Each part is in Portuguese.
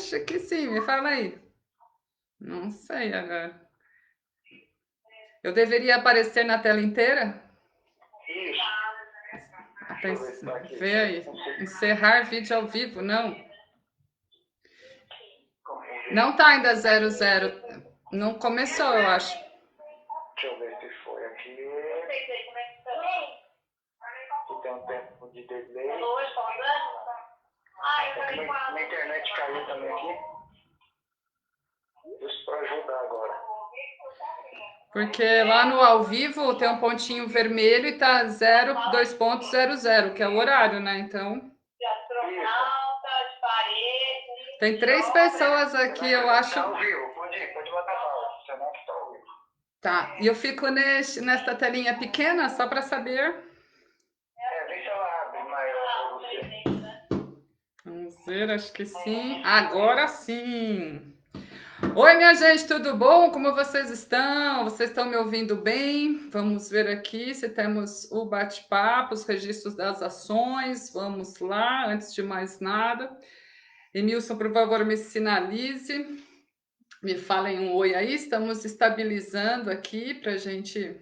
Acho que sim, me fala aí. Não sei agora. Eu deveria aparecer na tela inteira? Isso. Deixa eu ver se tá aqui. Vê aí. Encerrar vídeo ao vivo, não. Não tá ainda 00. Não começou, eu acho. Deixa eu ver se foi aqui. Aqui tem um tempo de delay. Minha internet caiu também aqui. Isso para ajudar agora. Porque lá no ao vivo tem um pontinho vermelho e tá 02.00, que é o horário, né? Então. Tem 3 pessoas aqui, eu acho. Tá ao vivo, pode botar pausa. Você não está ao vivo. Tá, e eu fico nesta telinha pequena só para saber. Vê se ela abre maior para você. Vamos ver, acho que sim. Agora sim! Oi, minha gente, tudo bom? Como vocês estão? Vocês estão me ouvindo bem? Vamos ver aqui se temos o bate-papo, os registros das ações. Vamos lá, antes de mais nada. Emilson, por favor, me sinalize. Me falem um oi aí. Estamos estabilizando aqui para a gente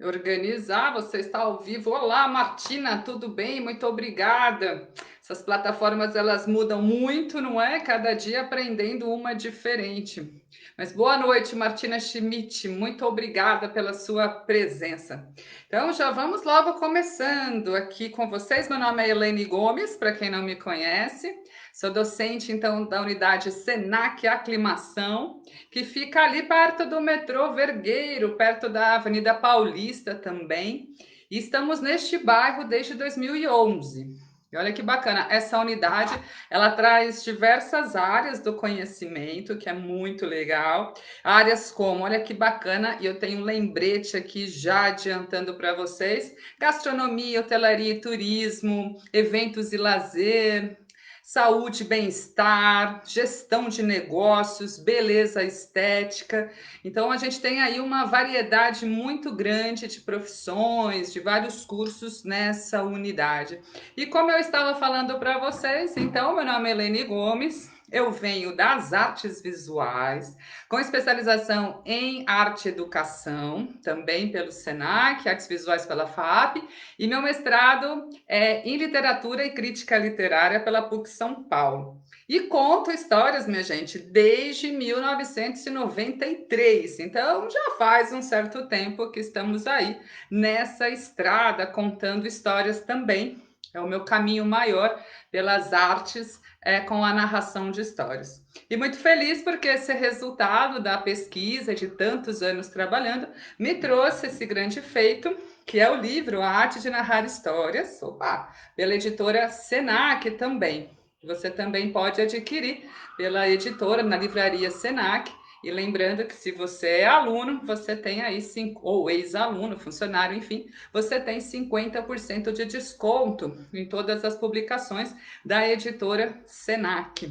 organizar. Você está ao vivo. Olá, Martina, tudo bem? Muito obrigada. Essas plataformas elas mudam muito, não é? Cada dia aprendendo uma diferente. Mas boa noite, Martina Schmidt. Muito obrigada pela sua presença. Então já vamos logo começando aqui com vocês. Meu nome é Elaine Gomes, para quem não me conhece. Sou docente então da unidade Senac Aclimação, que fica ali perto do metrô Vergueiro, perto da Avenida Paulista também. E estamos neste bairro desde 2011. E olha que bacana, essa unidade, ela traz diversas áreas do conhecimento, que é muito legal. Áreas como, olha que bacana, e eu tenho um lembrete aqui já adiantando para vocês: gastronomia, hotelaria e turismo, eventos e lazer, saúde e bem-estar, gestão de negócios, beleza estética. Então, a gente tem aí uma variedade muito grande de profissões, de vários cursos nessa unidade. E como eu estava falando para vocês, então, meu nome é Helene Gomes. Eu venho das artes visuais, com especialização em arte e educação, também pelo SENAC, artes visuais pela FAP, e meu mestrado em literatura e crítica literária pela PUC São Paulo. E conto histórias, minha gente, desde 1993. Então já faz um certo tempo que estamos aí nessa estrada contando histórias também. É o meu caminho maior pelas artes, com a narração de histórias. E muito feliz porque esse resultado da pesquisa de tantos anos trabalhando me trouxe esse grande feito, que é o livro A Arte de Narrar Histórias, opa, pela editora Senac também. Você também pode adquirir pela editora na livraria Senac. E lembrando que se você é aluno, você tem aí, ou ex-aluno, funcionário, enfim, você tem 50% de desconto em todas as publicações da editora Senac.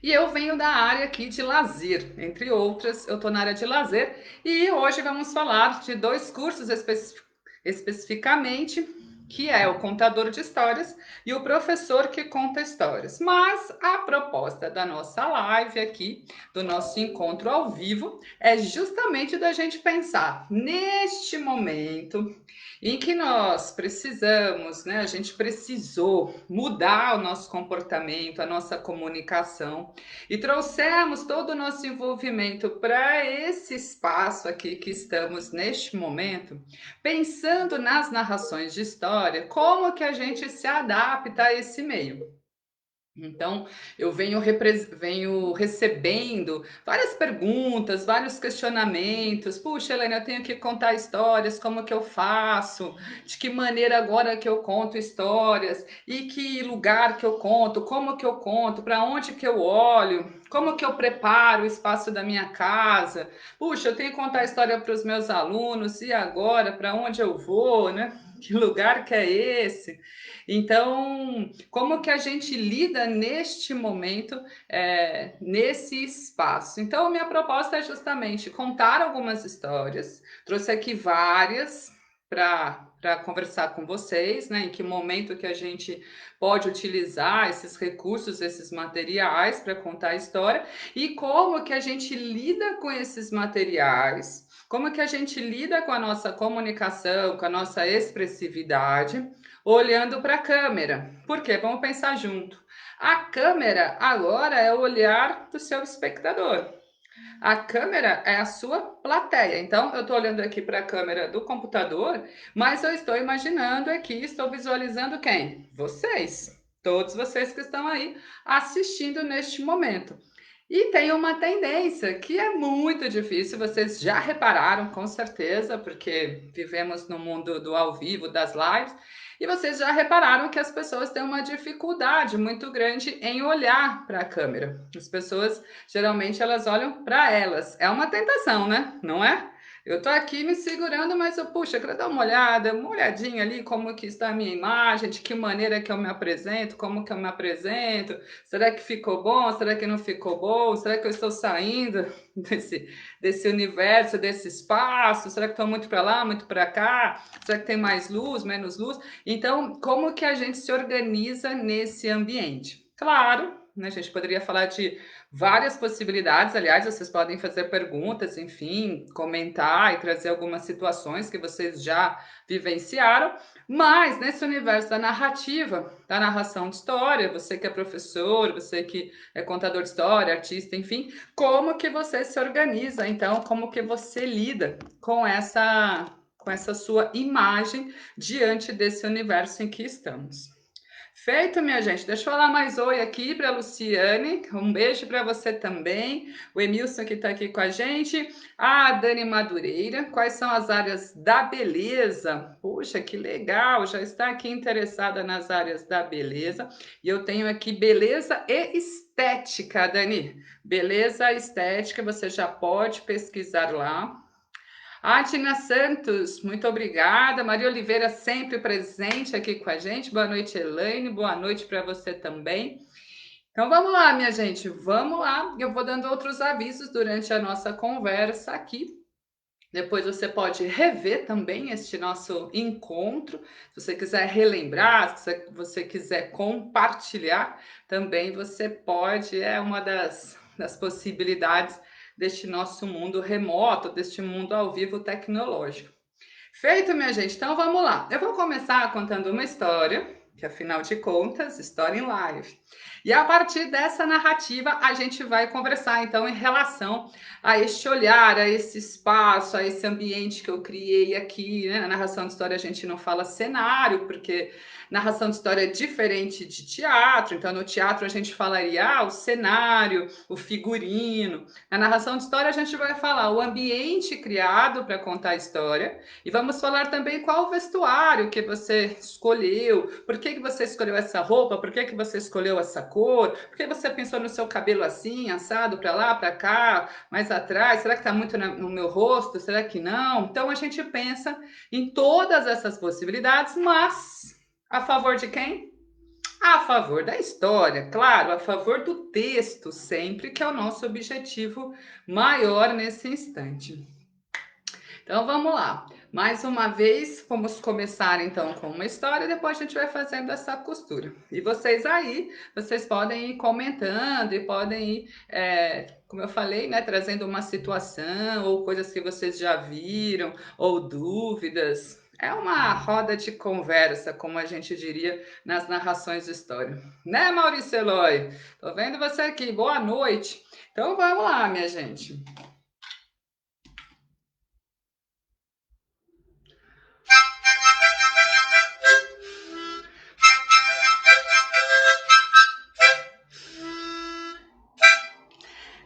E eu venho da área aqui de lazer, entre outras, eu estou na área de lazer e hoje vamos falar de dois cursos especificamente, que é o contador de histórias e o professor que conta histórias. Mas a proposta da nossa live aqui, do nosso encontro ao vivo, é justamente da gente pensar neste momento em que nós precisamos, né? A gente precisou mudar o nosso comportamento, a nossa comunicação e trouxemos todo o nosso envolvimento para esse espaço aqui que estamos neste momento, pensando nas narrações de história, como que a gente se adapta a esse meio. Então, eu venho recebendo várias perguntas, vários questionamentos. Puxa, Helena, eu tenho que contar histórias, como que eu faço? De que maneira agora que eu conto histórias? E que lugar que eu conto? Como que eu conto? Para onde que eu olho? Como que eu preparo o espaço da minha casa? Puxa, eu tenho que contar história para os meus alunos, e agora? Para onde eu vou, né? Que lugar que é esse? Então, como que a gente lida neste momento, nesse espaço? Então, minha proposta é justamente contar algumas histórias, trouxe aqui várias para para conversar com vocês, né? Em que momento que a gente pode utilizar esses recursos, esses materiais para contar a história e como que a gente lida com esses materiais, como que a gente lida com a nossa comunicação, com a nossa expressividade, olhando para a câmera. Por quê? Vamos pensar junto. A câmera agora é o olhar do seu espectador. A câmera é a sua plateia. Então, eu estou olhando aqui para a câmera do computador, mas eu estou imaginando aqui, estou visualizando quem? Vocês. Todos vocês que estão aí assistindo neste momento. E tem uma tendência que é muito difícil, vocês já repararam, com certeza, porque vivemos no mundo do ao vivo, das lives, e vocês já repararam que as pessoas têm uma dificuldade muito grande em olhar para a câmera. As pessoas, geralmente, elas olham para elas. É uma tentação, né? Não é? Eu tô aqui me segurando, mas eu, puxa, quero dar uma olhadinha ali, como que está a minha imagem, de que maneira que eu me apresento, como que eu me apresento, será que ficou bom, será que não ficou bom, será que eu estou saindo desse universo, desse espaço, será que estou muito para lá, muito para cá, será que tem mais luz, menos luz? Então, como que a gente se organiza nesse ambiente? Claro, né, a gente poderia falar de várias possibilidades, aliás, vocês podem fazer perguntas, enfim, comentar e trazer algumas situações que vocês já vivenciaram, mas nesse universo da narrativa, da narração de história, você que é professor, você que é contador de história, artista, enfim, como que você se organiza, então, como que você lida com essa sua imagem diante desse universo em que estamos. Feito, minha gente. Deixa eu falar mais oi aqui para a Luciane. Um beijo para você também. O Emilson que está aqui com a gente. A Dani Madureira. Quais são as áreas da beleza? Puxa, que legal. Já está aqui interessada nas áreas da beleza. E eu tenho aqui beleza e estética, Dani. Beleza e estética, você já pode pesquisar lá. Ah, Tina Santos, muito obrigada. Maria Oliveira sempre presente aqui com a gente. Boa noite, Elaine. Boa noite para você também. Então vamos lá, minha gente, vamos lá. Eu vou dando outros avisos durante a nossa conversa aqui. Depois você pode rever também este nosso encontro. Se você quiser relembrar, se você quiser compartilhar, também você pode. É uma das possibilidades deste nosso mundo remoto, deste mundo ao vivo tecnológico. Feito, minha gente. Então vamos lá. Eu vou começar contando uma história, que afinal de contas, história em live. E a partir dessa narrativa, a gente vai conversar então em relação a este olhar, a esse espaço, a esse ambiente que eu criei aqui, né? Na narração de história a gente não fala cenário, porque narração de história é diferente de teatro, então no teatro a gente falaria o cenário, o figurino. Na narração de história a gente vai falar o ambiente criado para contar a história e vamos falar também qual o vestuário que você escolheu, por que você escolheu essa roupa, por que você escolheu essa cor, por que você pensou no seu cabelo assim, assado para lá, para cá, mais atrás, será que está muito no meu rosto, será que não? Então a gente pensa em todas essas possibilidades, mas a favor de quem? A favor da história, claro, a favor do texto sempre, que é o nosso objetivo maior nesse instante. Então vamos lá. Mais uma vez, vamos começar então com uma história, depois a gente vai fazendo essa costura. E vocês aí, vocês podem ir comentando e podem ir, como eu falei, né, trazendo uma situação ou coisas que vocês já viram ou dúvidas. É uma roda de conversa, como a gente diria nas narrações de história. Né, Maurício Eloy? Tô vendo você aqui. Boa noite. Então vamos lá, minha gente.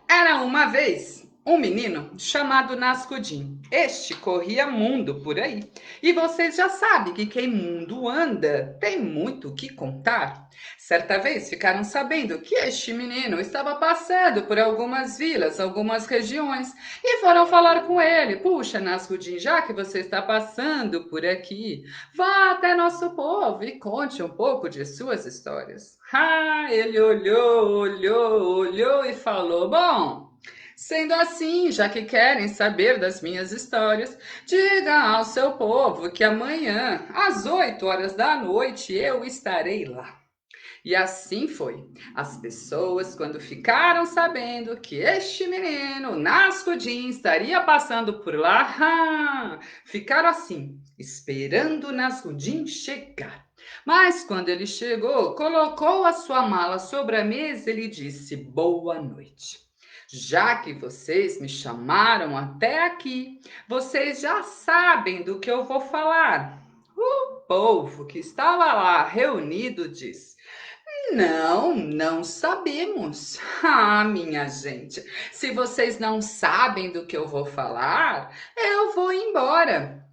Era uma vez um menino chamado Nascudinho. Este corria mundo por aí. E vocês já sabem que quem mundo anda tem muito o que contar. Certa vez ficaram sabendo que este menino estava passando por algumas vilas, algumas regiões, e foram falar com ele. Puxa, Nascudinho, já que você está passando por aqui, vá até nosso povo e conte um pouco de suas histórias. Ah, ele olhou e falou: bom, Sendo assim, já que querem saber das minhas histórias, diga ao seu povo que amanhã, às 8 horas da noite, eu estarei lá. E assim foi. As pessoas, quando ficaram sabendo que este menino, Nascudinho, estaria passando por lá, ficaram assim, esperando o Nascudinho chegar. Mas quando ele chegou, colocou a sua mala sobre a mesa e lhe disse: Boa noite. Já que vocês me chamaram até aqui, vocês já sabem do que eu vou falar. O povo que estava lá reunido disse: Não, não sabemos. Ah, minha gente, se vocês não sabem do que eu vou falar, eu vou embora.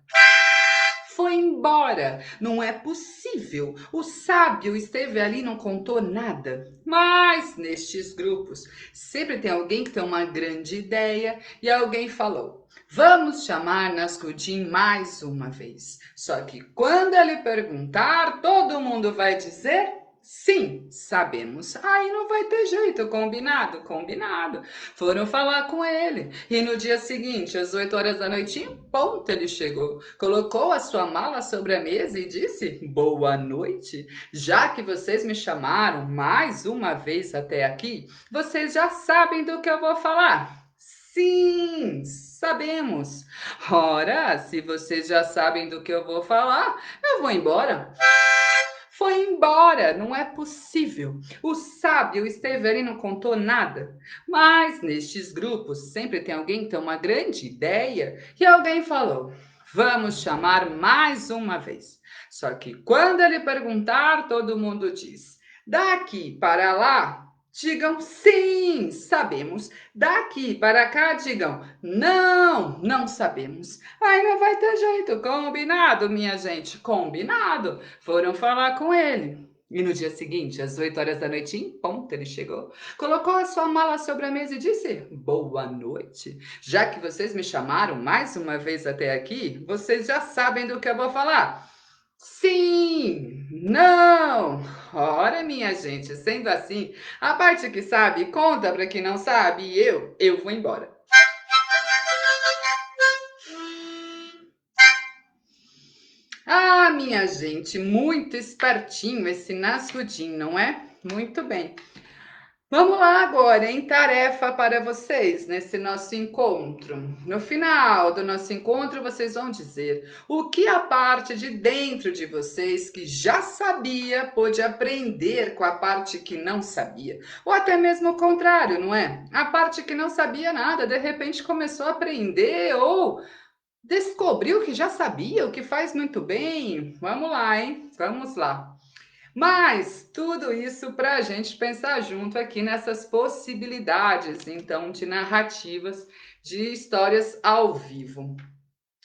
Foi embora. Não é possível. O sábio esteve ali e não contou nada. Mas nestes grupos sempre tem alguém que tem uma grande ideia e alguém falou: Vamos chamar Nascudin mais uma vez. Só que quando ele perguntar, todo mundo vai dizer: Sim, sabemos. Aí não vai ter jeito, combinado? Combinado. Foram falar com ele. E no dia seguinte, às 8 horas da noite, em ponto ele chegou. Colocou a sua mala sobre a mesa e disse: Boa noite. Já que vocês me chamaram mais uma vez até aqui, vocês já sabem do que eu vou falar. Sim, sabemos. Ora, se vocês já sabem do que eu vou falar, eu vou embora. Foi embora, não é possível. O sábio esteve ali e não contou nada. Mas nestes grupos sempre tem alguém que tem uma grande ideia e alguém falou: Vamos chamar mais uma vez. Só que quando ele perguntar, todo mundo diz: Daqui para lá, digam sim, sabemos. Daqui para cá, digam não, não sabemos. Aí não vai ter jeito, combinado, minha gente, combinado. Foram falar com ele. E no dia seguinte, às 8 horas da noite, em ponto, ele chegou, colocou a sua mala sobre a mesa e disse: Boa noite. Já que vocês me chamaram mais uma vez até aqui, vocês já sabem do que eu vou falar. Sim, não. Ora, minha gente, sendo assim, a parte que sabe conta para quem não sabe e eu vou embora. Ah, minha gente, muito espertinho esse Nasrudin, não é? Muito bem. Vamos lá agora, em tarefa para vocês nesse nosso encontro. No final do nosso encontro, vocês vão dizer o que a parte de dentro de vocês que já sabia pôde aprender com a parte que não sabia. Ou até mesmo o contrário, não é? A parte que não sabia nada, de repente começou a aprender ou descobriu que já sabia, o que faz muito bem. Vamos lá, hein? Vamos lá. Mas tudo isso para a gente pensar junto aqui nessas possibilidades, então, de narrativas, de histórias ao vivo.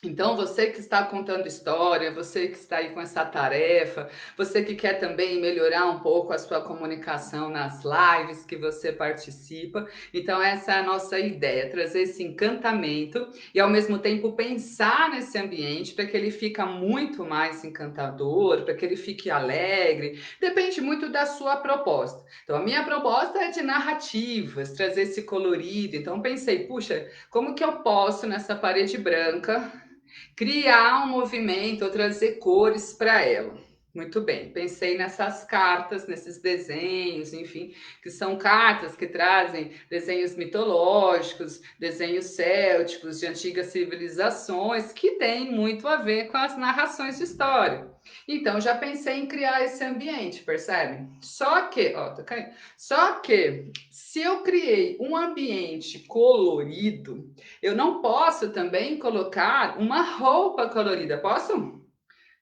Então, você que está contando história, você que está aí com essa tarefa, você que quer também melhorar um pouco a sua comunicação nas lives que você participa. Então, essa é a nossa ideia, trazer esse encantamento e, ao mesmo tempo, pensar nesse ambiente para que ele fique muito mais encantador, para que ele fique alegre. Depende muito da sua proposta. Então, a minha proposta é de narrativas, trazer esse colorido. Então, pensei, puxa, como que eu posso, nessa parede branca, criar um movimento ou trazer cores para ela? Muito bem, pensei nessas cartas, nesses desenhos, enfim, que são cartas que trazem desenhos mitológicos, desenhos célticos de antigas civilizações, que tem muito a ver com as narrações de história. Então, já pensei em criar esse ambiente, percebe? Só que, ó, tô caindo. Só que, se eu criei um ambiente colorido, eu não posso também colocar uma roupa colorida, posso?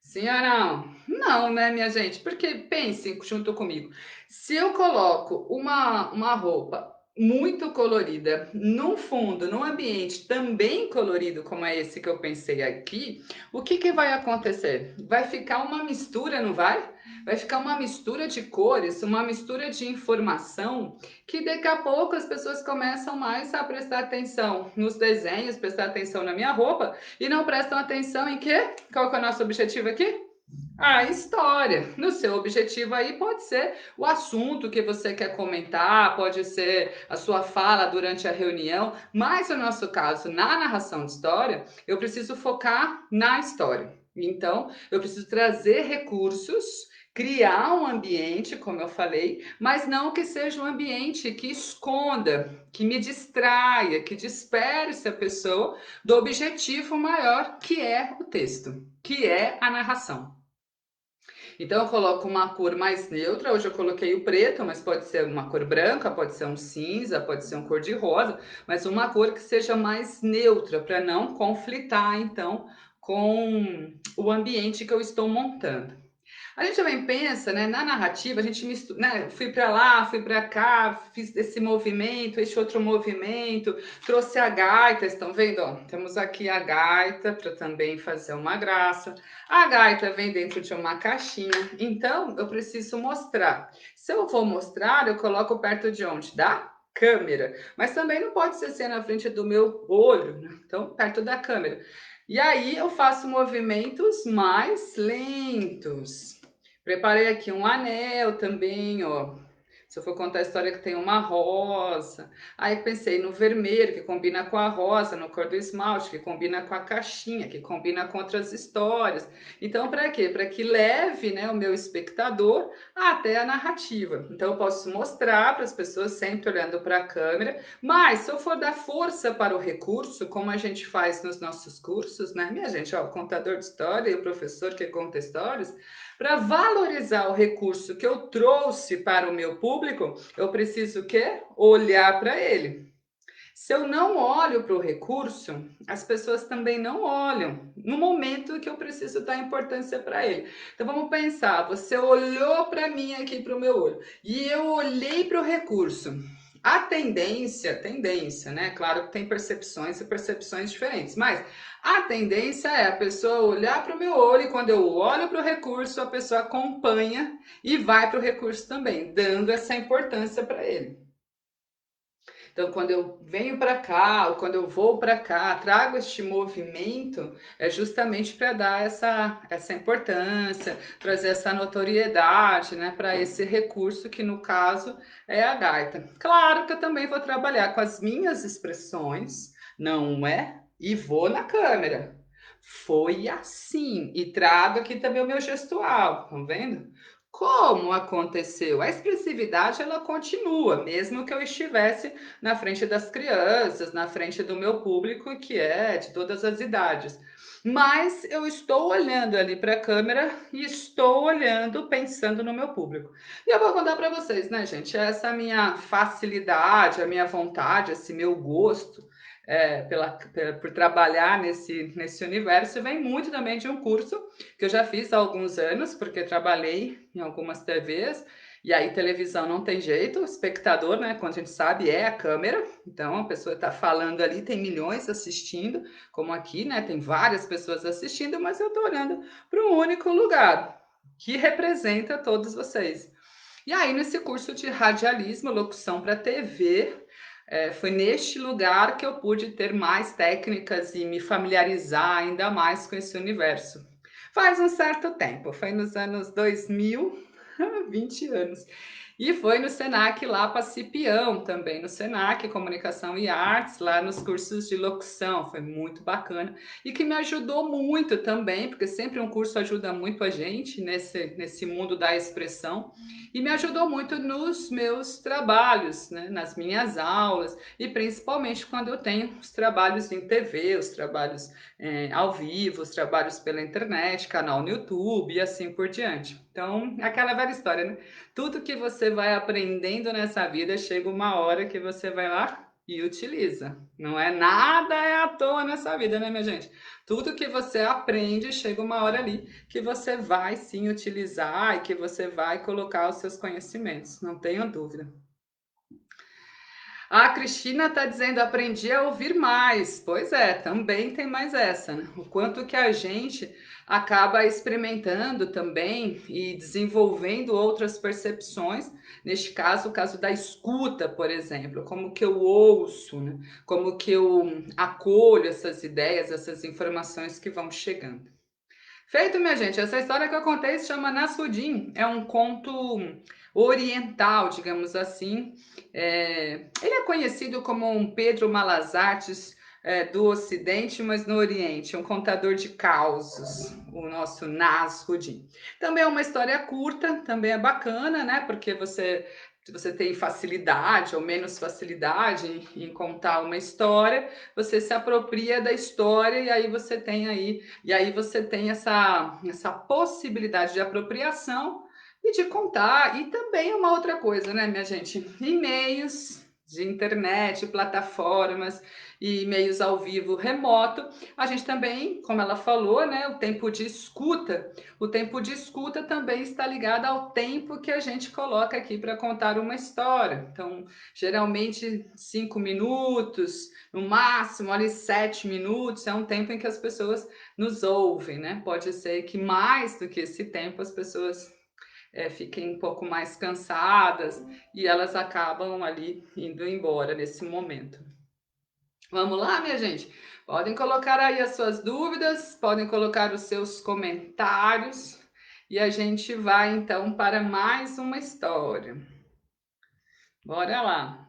Sim ou não? Não, né, minha gente? Porque pensem junto comigo. Se eu coloco uma roupa muito colorida num fundo, num ambiente também colorido, como é esse que eu pensei aqui, o que que vai acontecer? Vai ficar uma mistura, não vai? Vai ficar uma mistura de cores, uma mistura de informação que daqui a pouco as pessoas começam mais a prestar atenção nos desenhos, prestar atenção na minha roupa e não prestam atenção em quê? Qual que é o nosso objetivo aqui? A história. No seu objetivo aí pode ser o assunto que você quer comentar, pode ser a sua fala durante a reunião, mas no nosso caso, na narração de história, eu preciso focar na história. Então, eu preciso trazer recursos, criar um ambiente, como eu falei, mas não que seja um ambiente que esconda, que me distraia, que disperse a pessoa do objetivo maior, que é o texto, que é a narração. Então eu coloco uma cor mais neutra, hoje eu coloquei o preto, mas pode ser uma cor branca, pode ser um cinza, pode ser um cor de rosa, mas uma cor que seja mais neutra, para não conflitar então com o ambiente que eu estou montando. A gente também pensa, né, na narrativa, a gente mistura, né, fui para lá, fui para cá, fiz esse movimento, esse outro movimento, trouxe a gaita, estão vendo? Ó, temos aqui a gaita para também fazer uma graça. A gaita vem dentro de uma caixinha, então eu preciso mostrar. Se eu vou mostrar, eu coloco perto de onde? Da câmera. Mas também não pode ser assim na frente do meu olho, né? Então perto da câmera. E aí eu faço movimentos mais lentos. Preparei aqui um anel também, ó. Se eu for contar a história que tem uma rosa. Aí pensei no vermelho, que combina com a rosa, no cor do esmalte, que combina com a caixinha, que combina com outras histórias. Então, para quê? Para que leve, né, o meu espectador até a narrativa. Então, eu posso mostrar para as pessoas sempre olhando para a câmera, mas se eu for dar força para o recurso, como a gente faz nos nossos cursos, né, minha gente, ó, o contador de história e o professor que conta histórias, para valorizar o recurso que eu trouxe para o meu público, eu preciso o quê? Olhar para ele. Se eu não olho para o recurso, as pessoas também não olham no momento que eu preciso dar importância para ele. Então vamos pensar, você olhou para mim aqui para o meu olho e eu olhei para o recurso. A tendência, né? Claro que tem percepções e percepções diferentes, mas a tendência é a pessoa olhar para o meu olho e quando eu olho para o recurso, a pessoa acompanha e vai para o recurso também, dando essa importância para ele. Então, quando eu venho para cá, ou quando eu vou para cá, trago este movimento, é justamente para dar essa importância, trazer essa notoriedade, né, para esse recurso que, no caso, é a gaita. Claro que eu também vou trabalhar com as minhas expressões, não é? E vou na câmera. Foi assim. E trago aqui também o meu gestual, estão vendo? Como aconteceu? A expressividade ela continua, mesmo que eu estivesse na frente das crianças, na frente do meu público, que é de todas as idades. Mas eu estou olhando ali para a câmera e estou olhando, pensando no meu público. E eu vou contar para vocês, né, gente? Essa minha facilidade, a minha vontade, esse meu gosto por trabalhar nesse universo vem muito também de um curso que eu já fiz há alguns anos, porque trabalhei em algumas TVs e aí, televisão não tem jeito, o espectador, né, quando a gente sabe, é a câmera. Então, a pessoa está falando ali, tem milhões assistindo, como aqui, né, tem várias pessoas assistindo, mas eu estou olhando para um único lugar, que representa todos vocês. E aí, nesse curso de radialismo, locução para TV, foi neste lugar que eu pude ter mais técnicas e me familiarizar ainda mais com esse universo. Faz um certo tempo, foi nos anos 2000, 20 anos. E foi no Senac lá para Cipião também, no Senac Comunicação e Artes, lá nos cursos de locução, foi muito bacana. E que me ajudou muito também, porque sempre um curso ajuda muito a gente nesse mundo da expressão, e me ajudou muito nos meus trabalhos, né, nas minhas aulas, e principalmente quando eu tenho os trabalhos em TV, os trabalhos ao vivo, os trabalhos pela internet, canal no YouTube e assim por diante. Então, aquela velha história, né? Tudo que você vai aprendendo nessa vida, chega uma hora que você vai lá e utiliza. Não é nada é à toa nessa vida, né, minha gente? Tudo que você aprende, chega uma hora ali que você vai sim utilizar e que você vai colocar os seus conhecimentos, não tenho dúvida. A Cristina está dizendo, aprendi a ouvir mais. Pois é, também tem mais essa, né? O quanto que a gente acaba experimentando também e desenvolvendo outras percepções. Neste caso, o caso da escuta, por exemplo, como que eu ouço, né? Como que eu acolho essas ideias, essas informações que vão chegando. Feito, minha gente. Essa história que eu contei se chama Nasrudim. É um conto oriental, digamos assim. Ele é conhecido como um Pedro Malas Artes do Ocidente, mas no Oriente. Um contador de causos, o nosso Nasrudim. Também é uma história curta, também é bacana, né? Porque você tem facilidade ou menos facilidade em contar uma história, você se apropria da história e aí você tem essa possibilidade de apropriação e de contar. E também uma outra coisa, né, minha gente? E-mails de internet, plataformas e e-mails ao vivo remoto. A gente também, como ela falou, né, o tempo de escuta também está ligado ao tempo que a gente coloca aqui para contar uma história. Então, geralmente 5 minutos, no máximo ali 7 minutos, é um tempo em que as pessoas nos ouvem, né? Pode ser que mais do que esse tempo as pessoas fiquem um pouco mais cansadas e elas acabam ali indo embora nesse momento. Vamos lá, minha gente? Podem colocar aí as suas dúvidas, podem colocar os seus comentários e a gente vai então para mais uma história. Bora lá!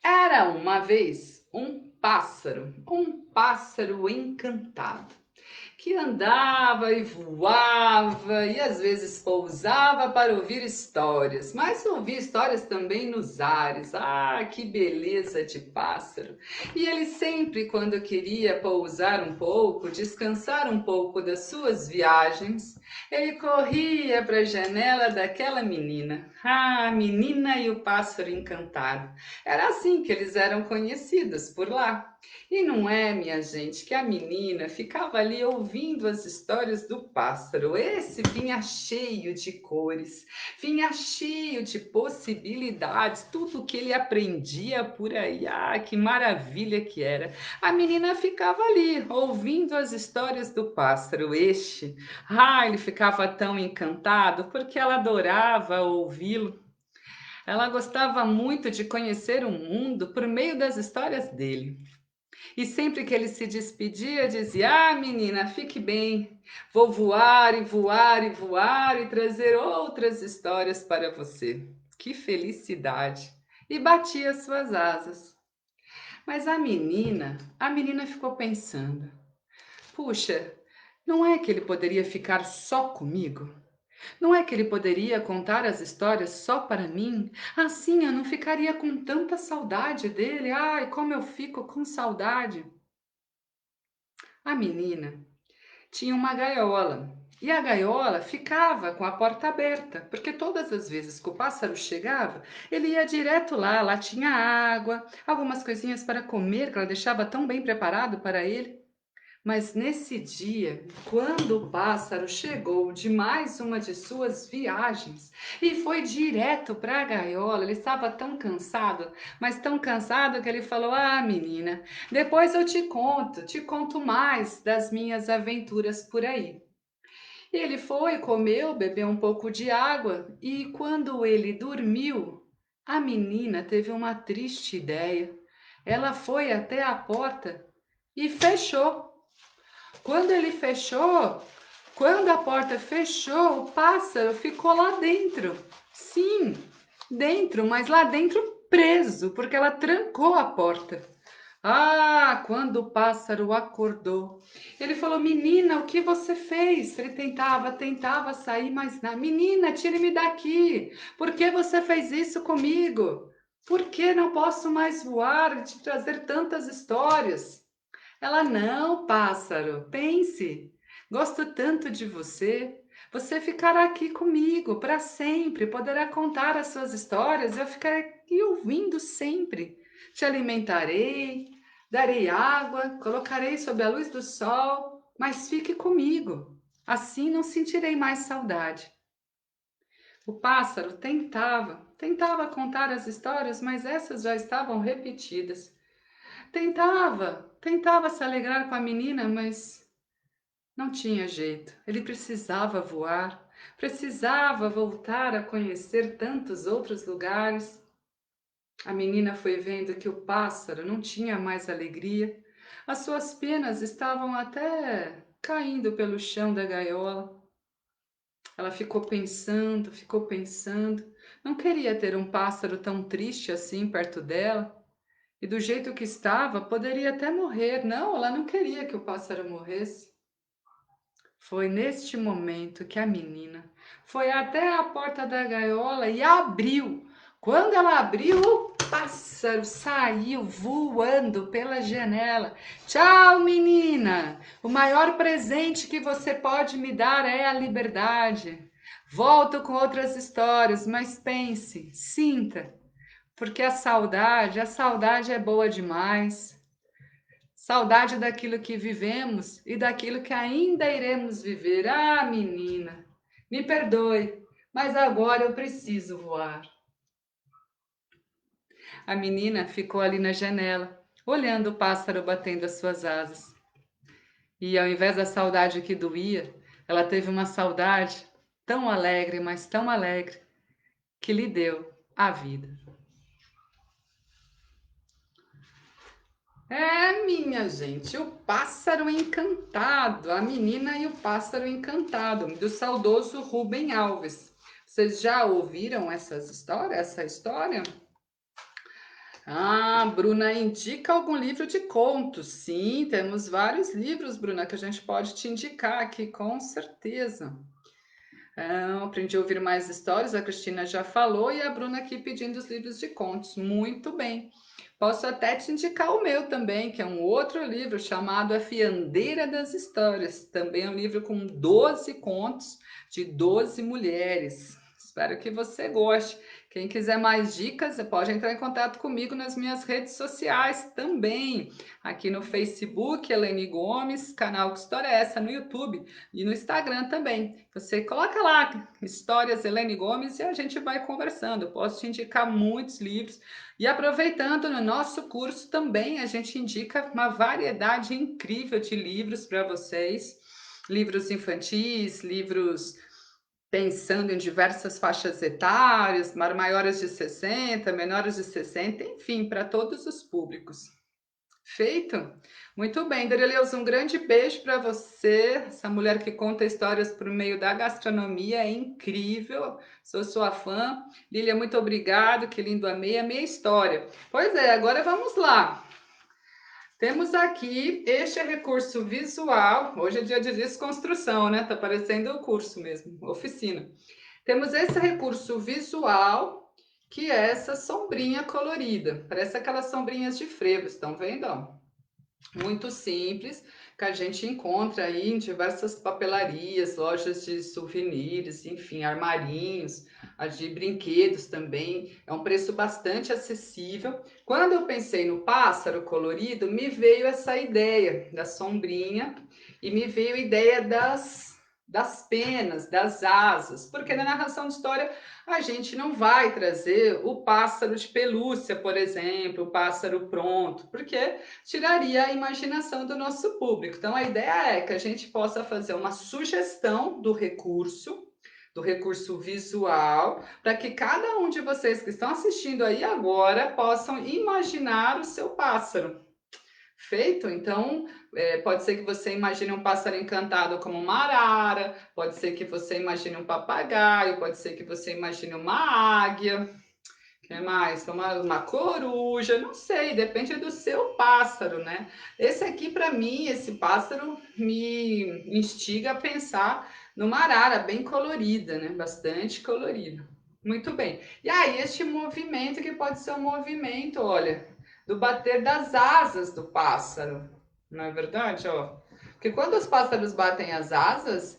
Era uma vez um pássaro encantado, que andava e voava e às vezes pousava para ouvir histórias, mas ouvia histórias também nos ares. Ah, que beleza de pássaro! E ele sempre, quando queria pousar um pouco, descansar um pouco das suas viagens, ele corria para a janela daquela menina. Ah, a menina e o pássaro encantado. Era assim que eles eram conhecidos por lá. E não é, minha gente, que a menina ficava ali ouvindo as histórias do pássaro. Esse vinha cheio de cores, vinha cheio de possibilidades, tudo que ele aprendia por aí. Ah, que maravilha que era! A menina ficava ali ouvindo as histórias do pássaro. Ele ficava tão encantado porque ela adorava ouvi-lo. Ela gostava muito de conhecer o mundo por meio das histórias dele. E sempre que ele se despedia, dizia: Ah, menina, fique bem, vou voar e voar e voar e trazer outras histórias para você. Que felicidade! E batia suas asas. Mas a menina ficou pensando: Puxa, não é que ele poderia ficar só comigo? Não é que ele poderia contar as histórias só para mim? Assim eu não ficaria com tanta saudade dele. Ai, como eu fico com saudade! A menina tinha uma gaiola e a gaiola ficava com a porta aberta, porque todas as vezes que o pássaro chegava, ele ia direto lá. Lá tinha água, algumas coisinhas para comer que ela deixava tão bem preparado para ele. Mas nesse dia, quando o pássaro chegou de mais uma de suas viagens e foi direto para a gaiola, ele estava tão cansado, mas tão cansado que ele falou: Ah, menina, depois eu te conto mais das minhas aventuras por aí. Ele foi, comeu, bebeu um pouco de água e quando ele dormiu, a menina teve uma triste ideia. Ela foi até a porta e fechou. Quando ele fechou, quando a porta fechou, o pássaro ficou lá dentro. Sim, dentro, mas lá dentro preso, porque ela trancou a porta. Ah, quando o pássaro acordou, ele falou: Menina, o que você fez? Ele tentava sair, mas não. Menina, tire-me daqui. Por que você fez isso comigo? Por que não posso mais voar e te trazer tantas histórias? Ela: Não, pássaro, pense. Gosto tanto de você. Você ficará aqui comigo para sempre, poderá contar as suas histórias, eu ficarei ouvindo sempre. Te alimentarei, darei água, colocarei sob a luz do sol, mas fique comigo. Assim não sentirei mais saudade. O pássaro tentava contar as histórias, mas essas já estavam repetidas. Tentava se alegrar com a menina, mas não tinha jeito. Ele precisava voar, precisava voltar a conhecer tantos outros lugares. A menina foi vendo que o pássaro não tinha mais alegria, as suas penas estavam até caindo pelo chão da gaiola. Ela ficou pensando, não queria ter um pássaro tão triste assim perto dela. E do jeito que estava, poderia até morrer. Não, ela não queria que o pássaro morresse. Foi neste momento que a menina foi até a porta da gaiola e abriu. Quando ela abriu, o pássaro saiu voando pela janela. Tchau, menina! O maior presente que você pode me dar é a liberdade. Volto com outras histórias, mas pense, sinta, porque a saudade é boa demais. Saudade daquilo que vivemos e daquilo que ainda iremos viver. Ah, menina, me perdoe, mas agora eu preciso voar. A menina ficou ali na janela, olhando o pássaro batendo as suas asas. E ao invés da saudade que doía, ela teve uma saudade tão alegre, mas tão alegre, que lhe deu a vida. É, minha gente, o pássaro encantado, a menina e o pássaro encantado, do saudoso Rubem Alves. Vocês já ouviram essa história? Ah, Bruna, indica algum livro de contos? Sim, temos vários livros, Bruna, que a gente pode te indicar aqui, com certeza. Aprendi a ouvir mais histórias, a Cristina já falou, e a Bruna aqui pedindo os livros de contos. Muito bem. Posso até te indicar o meu também, que é um outro livro chamado A Fiandeira das Histórias. Também é um livro com 12 contos de 12 mulheres. Espero que você goste. Quem quiser mais dicas, você pode entrar em contato comigo nas minhas redes sociais também. Aqui no Facebook, Elaine Gomes, canal Que História é Essa? No YouTube e no Instagram também. Você coloca lá Histórias Elaine Gomes e a gente vai conversando. Eu posso te indicar muitos livros. E aproveitando, no nosso curso também a gente indica uma variedade incrível de livros para vocês. Livros infantis, livros pensando em diversas faixas etárias, maiores de 60, menores de 60, enfim, para todos os públicos. Feito? Muito bem, Doreleus, um grande beijo para você. Essa mulher que conta histórias por meio da gastronomia é incrível. Sou sua fã. Lília, muito obrigado. Que lindo, amei a minha história. Pois é, agora vamos lá. Temos aqui este recurso visual. Hoje é dia de desconstrução, né? Tá parecendo o curso mesmo, oficina. Temos esse recurso visual, que é essa sombrinha colorida. Parece aquelas sombrinhas de frevo, estão vendo? Ó? Muito simples, que a gente encontra aí em diversas papelarias, lojas de souvenirs, enfim, armarinhos, as de brinquedos também. É um preço bastante acessível. Quando eu pensei no pássaro colorido, me veio essa ideia da sombrinha e me veio a ideia das penas, das asas, porque na narração de história a gente não vai trazer o pássaro de pelúcia, por exemplo, o pássaro pronto, porque tiraria a imaginação do nosso público. Então, a ideia é que a gente possa fazer uma sugestão do recurso visual, para que cada um de vocês que estão assistindo aí agora possam imaginar o seu pássaro. Feito? Então, pode ser que você imagine um pássaro encantado como uma arara, pode ser que você imagine um papagaio, pode ser que você imagine uma águia, que mais? Uma coruja, não sei, depende do seu pássaro, né? Esse aqui, para mim, esse pássaro me instiga a pensar numa arara bem colorida, né? Bastante colorida. Muito bem. E aí, este movimento que pode ser um movimento, olha, do bater das asas do pássaro, não é verdade? Ó, porque quando os pássaros batem as asas,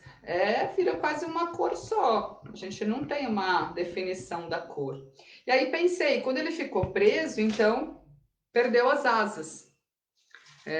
vira quase uma cor só. A gente não tem uma definição da cor. E aí pensei, quando ele ficou preso, então perdeu as asas,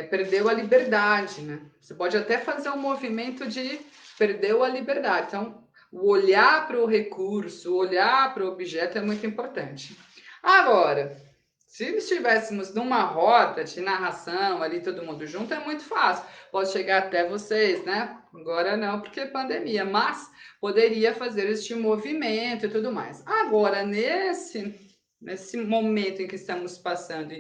perdeu a liberdade, né? Você pode até fazer um movimento de perdeu a liberdade. Então, o olhar para o recurso, o olhar para o objeto é muito importante. Agora, se estivéssemos numa roda de narração, ali todo mundo junto, é muito fácil. Posso chegar até vocês, né? Agora não, porque é pandemia, mas poderia fazer este movimento e tudo mais. Agora, nesse momento em que estamos passando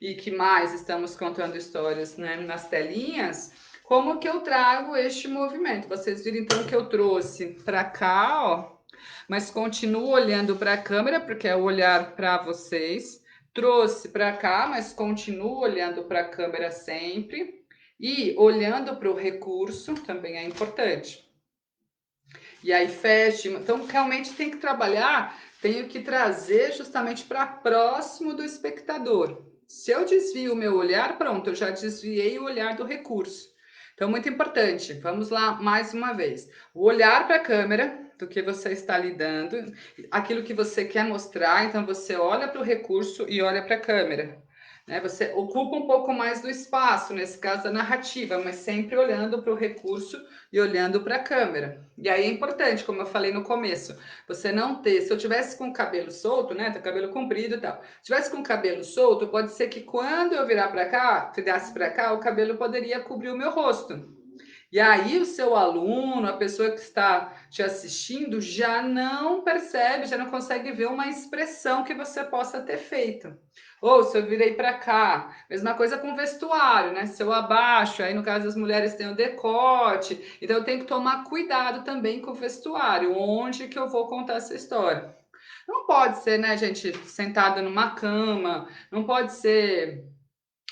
e que mais estamos contando histórias, né, nas telinhas, como que eu trago este movimento? Vocês viram então que eu trouxe para cá, ó, mas continuo olhando para a câmera porque é o olhar para vocês. Trouxe para cá, mas continuo olhando para a câmera sempre e olhando para o recurso também é importante. E aí fecha. Então, realmente tem que trabalhar, tenho que trazer justamente para próximo do espectador. Se eu desvio o meu olhar, pronto, eu já desviei o olhar do recurso. Então, muito importante. Vamos lá mais uma vez. O olhar para a câmera do que você está lidando, aquilo que você quer mostrar, então você olha para o recurso e olha para a câmera. Né? Você ocupa um pouco mais do espaço, nesse caso da narrativa, mas sempre olhando para o recurso e olhando para a câmera. E aí é importante, como eu falei no começo, você não ter. Se eu tivesse com o cabelo solto, né? Tá cabelo comprido e tal. Se tivesse com o cabelo solto, pode ser que quando eu virar para cá, virasse para cá, o cabelo poderia cobrir o meu rosto. E aí o seu aluno, a pessoa que está te assistindo, já não percebe, já não consegue ver uma expressão que você possa ter feito. Ou se eu virei para cá, mesma coisa com vestuário, né? Se eu abaixo, aí no caso das mulheres tem o decote, então eu tenho que tomar cuidado também com o vestuário, onde que eu vou contar essa história. Não pode ser, né, gente, sentada numa cama, não pode ser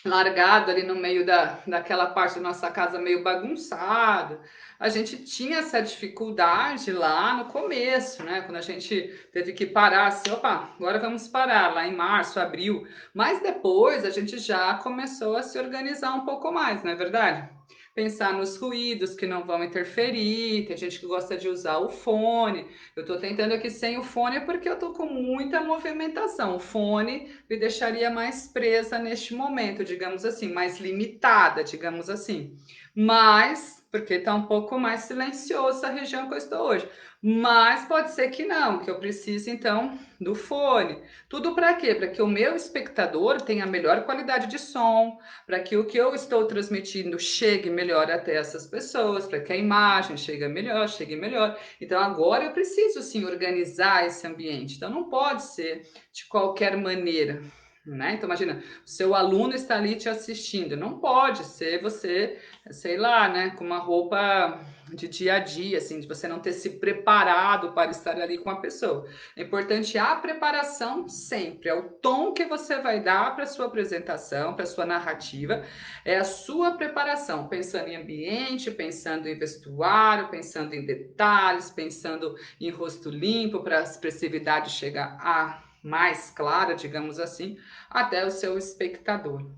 largado ali no meio daquela parte da nossa casa meio bagunçada. A gente tinha essa dificuldade lá no começo, né? Quando a gente teve que parar, assim, opa, agora vamos parar, lá em março, abril. Mas depois a gente já começou a se organizar um pouco mais, não é verdade? Pensar nos ruídos que não vão interferir, tem gente que gosta de usar o fone. Eu estou tentando aqui sem o fone porque eu estou com muita movimentação. O fone me deixaria mais presa neste momento, digamos assim, mais limitada, digamos assim. Mas, porque está um pouco mais silencioso a região que eu estou hoje. Mas pode ser que não, que eu precise então do fone. Tudo para quê? Para que o meu espectador tenha melhor qualidade de som, para que o que eu estou transmitindo chegue melhor até essas pessoas, para que a imagem chegue melhor. Então agora eu preciso sim organizar esse ambiente. Então não pode ser de qualquer maneira. Né? Então, imagina, o seu aluno está ali te assistindo. Não pode ser você, sei lá, né, com uma roupa de dia a dia, assim, de você não ter se preparado para estar ali com a pessoa. É importante a preparação sempre, é o tom que você vai dar para a sua apresentação, para a sua narrativa, é a sua preparação, pensando em ambiente, pensando em vestuário, pensando em detalhes, pensando em rosto limpo, para a expressividade chegar a mais clara, digamos assim, até o seu espectador.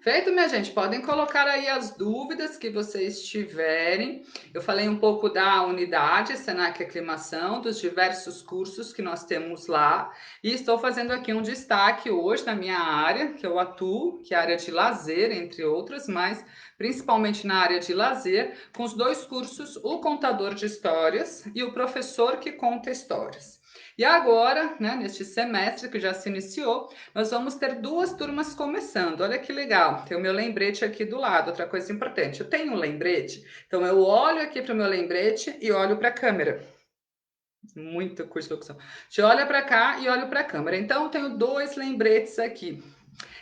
Feito, minha gente, podem colocar aí as dúvidas que vocês tiverem. Eu falei um pouco da unidade Senac Aclimação, dos diversos cursos que nós temos lá, e estou fazendo aqui um destaque hoje na minha área, que eu atuo, que é a área de lazer, entre outras, mas principalmente na área de lazer, com os dois cursos, o Contador de Histórias e o Professor que Conta Histórias. E agora, né, neste semestre que já se iniciou, nós vamos ter duas turmas começando. Olha que legal, tem o meu lembrete aqui do lado. Outra coisa importante, eu tenho um lembrete, então eu olho aqui para o meu lembrete e olho para a câmera. Muito curso de locução. Você olha para cá e olho para a câmera. Então, eu tenho dois lembretes aqui.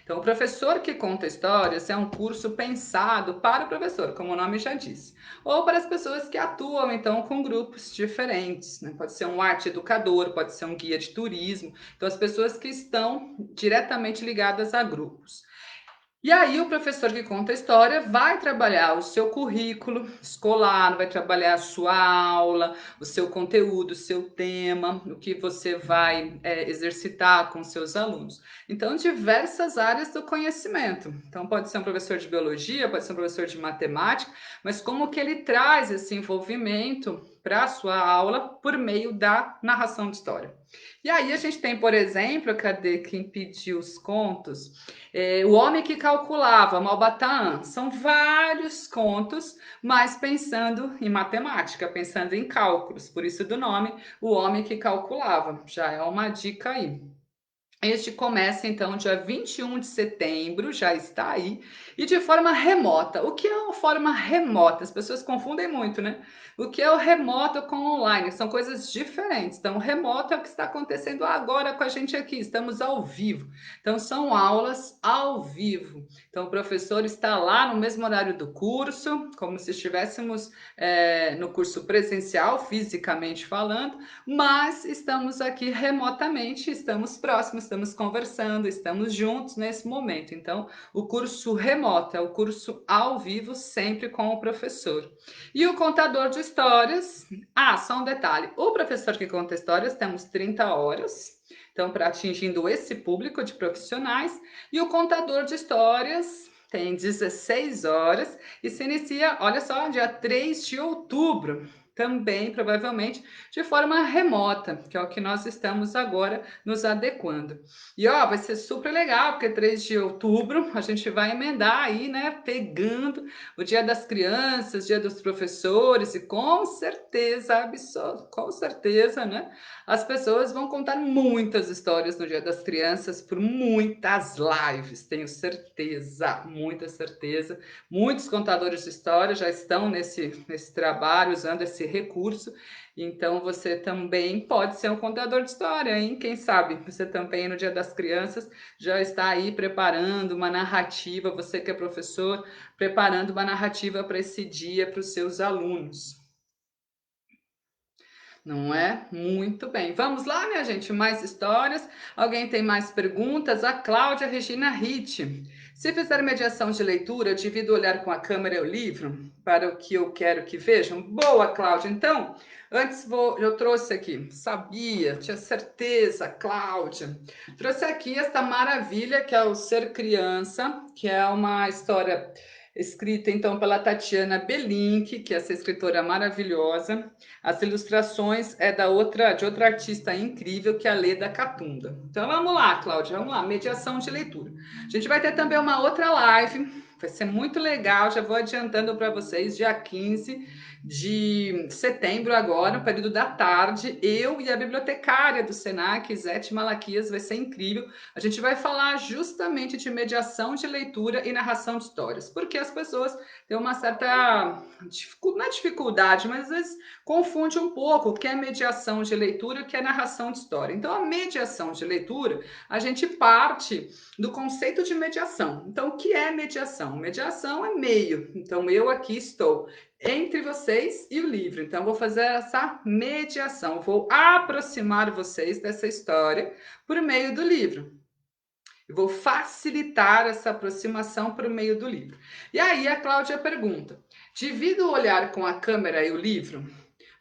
Então, o professor que conta histórias é um curso pensado para o professor, como o nome já diz, ou para as pessoas que atuam então com grupos diferentes, né? Pode ser um arte educador, pode ser um guia de turismo, então as pessoas que estão diretamente ligadas a grupos. E aí o professor que conta a história vai trabalhar o seu currículo escolar, vai trabalhar a sua aula, o seu conteúdo, o seu tema, o que você vai exercitar com seus alunos. Então, diversas áreas do conhecimento. Então, pode ser um professor de biologia, pode ser um professor de matemática, mas como que ele traz esse envolvimento para a sua aula por meio da narração de história. E aí a gente tem, por exemplo, cadê quem pediu os contos? O Homem que Calculava, Malbataan, são vários contos, mas pensando em matemática, pensando em cálculos, por isso do nome, O Homem que Calculava, já é uma dica aí. Este começa então dia 21 de setembro, já está aí, e de forma remota. O que é uma forma remota? As pessoas confundem muito, né? O que é o remoto com o online? São coisas diferentes. Então, o remoto é o que está acontecendo agora com a gente aqui, estamos ao vivo. Então, são aulas ao vivo. Então, o professor está lá no mesmo horário do curso, como se estivéssemos no curso presencial, fisicamente falando, mas estamos aqui remotamente, estamos próximos, estamos conversando, estamos juntos nesse momento. Então, o curso remoto é o curso ao vivo, sempre com o professor. E o contador de histórias, só um detalhe, o professor que conta histórias, temos 30 horas, então, para atingindo esse público de profissionais, e o contador de histórias tem 16 horas e se inicia, olha só, dia 3 de outubro, também provavelmente de forma remota, que é o que nós estamos agora nos adequando. E ó, vai ser super legal, porque 3 de outubro a gente vai emendar aí, né, pegando o Dia das Crianças, Dia dos Professores, e com certeza, com certeza, né, as pessoas vão contar muitas histórias no Dia das Crianças por muitas lives, tenho certeza, muita certeza. Muitos contadores de história já estão nesse trabalho, usando esse recurso, então você também pode ser um contador de história, hein? Quem sabe você também no Dia das Crianças já está aí preparando uma narrativa, você que é professor, preparando uma narrativa para esse dia para os seus alunos. Não é? Muito bem. Vamos lá, minha gente, mais histórias. Alguém tem mais perguntas? A Cláudia Regina Ritt. Se fizer mediação de leitura, divido o olhar com a câmera e o livro para o que eu quero que vejam? Boa, Cláudia. Então, eu trouxe aqui, sabia, tinha certeza, Cláudia. Trouxe aqui esta maravilha que é o Ser Criança, que é uma história escrita então pela Tatiana Belink, que é essa escritora maravilhosa. As ilustrações é de outra artista incrível, que é a Leda Catunda. Então vamos lá, Cláudia, vamos lá, mediação de leitura. A gente vai ter também uma outra live, vai ser muito legal, já vou adiantando para vocês, dia 15 de setembro agora, no período da tarde, eu e a bibliotecária do Senac, Zete Malaquias, vai ser incrível. A gente vai falar justamente de mediação de leitura e narração de histórias, porque as pessoas têm uma certa não é dificuldade, mas às vezes confunde um pouco o que é mediação de leitura e o que é narração de história. Então, a mediação de leitura, a gente parte do conceito de mediação. Então, o que é mediação? Mediação é meio. Então, eu aqui estou entre vocês e o livro. Então, vou fazer essa mediação, vou aproximar vocês dessa história por meio do livro. Eu vou facilitar essa aproximação por meio do livro. E aí a Cláudia pergunta: divido o olhar com a câmera e o livro?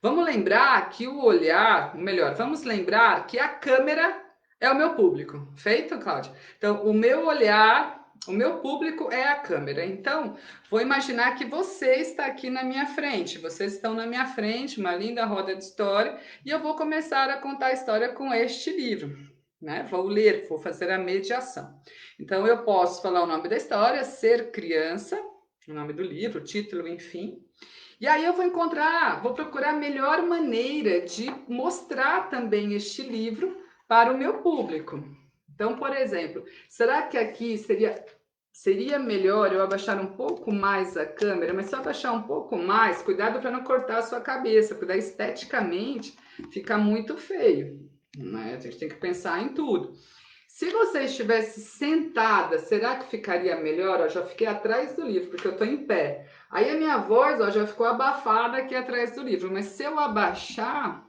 Vamos lembrar que o olhar, melhor, vamos lembrar que a câmera é o meu público. Feito, Cláudia? Então, o meu olhar, o meu público é a câmera. Então, vou imaginar que você está aqui na minha frente. Vocês estão na minha frente, uma linda roda de história, e eu vou começar a contar a história com este livro, né? Vou ler, vou fazer a mediação. Então, eu posso falar o nome da história, Ser Criança, o nome do livro, o título, enfim. E aí eu vou procurar a melhor maneira de mostrar também este livro para o meu público. Então, por exemplo, será que aqui seria melhor eu abaixar um pouco mais a câmera, mas só abaixar um pouco mais, cuidado para não cortar a sua cabeça, porque daí esteticamente fica muito feio, né? A gente tem que pensar em tudo. Se você estivesse sentada, será que ficaria melhor? Eu já fiquei atrás do livro, porque eu estou em pé. Aí a minha voz já ficou abafada aqui atrás do livro. Mas se eu abaixar,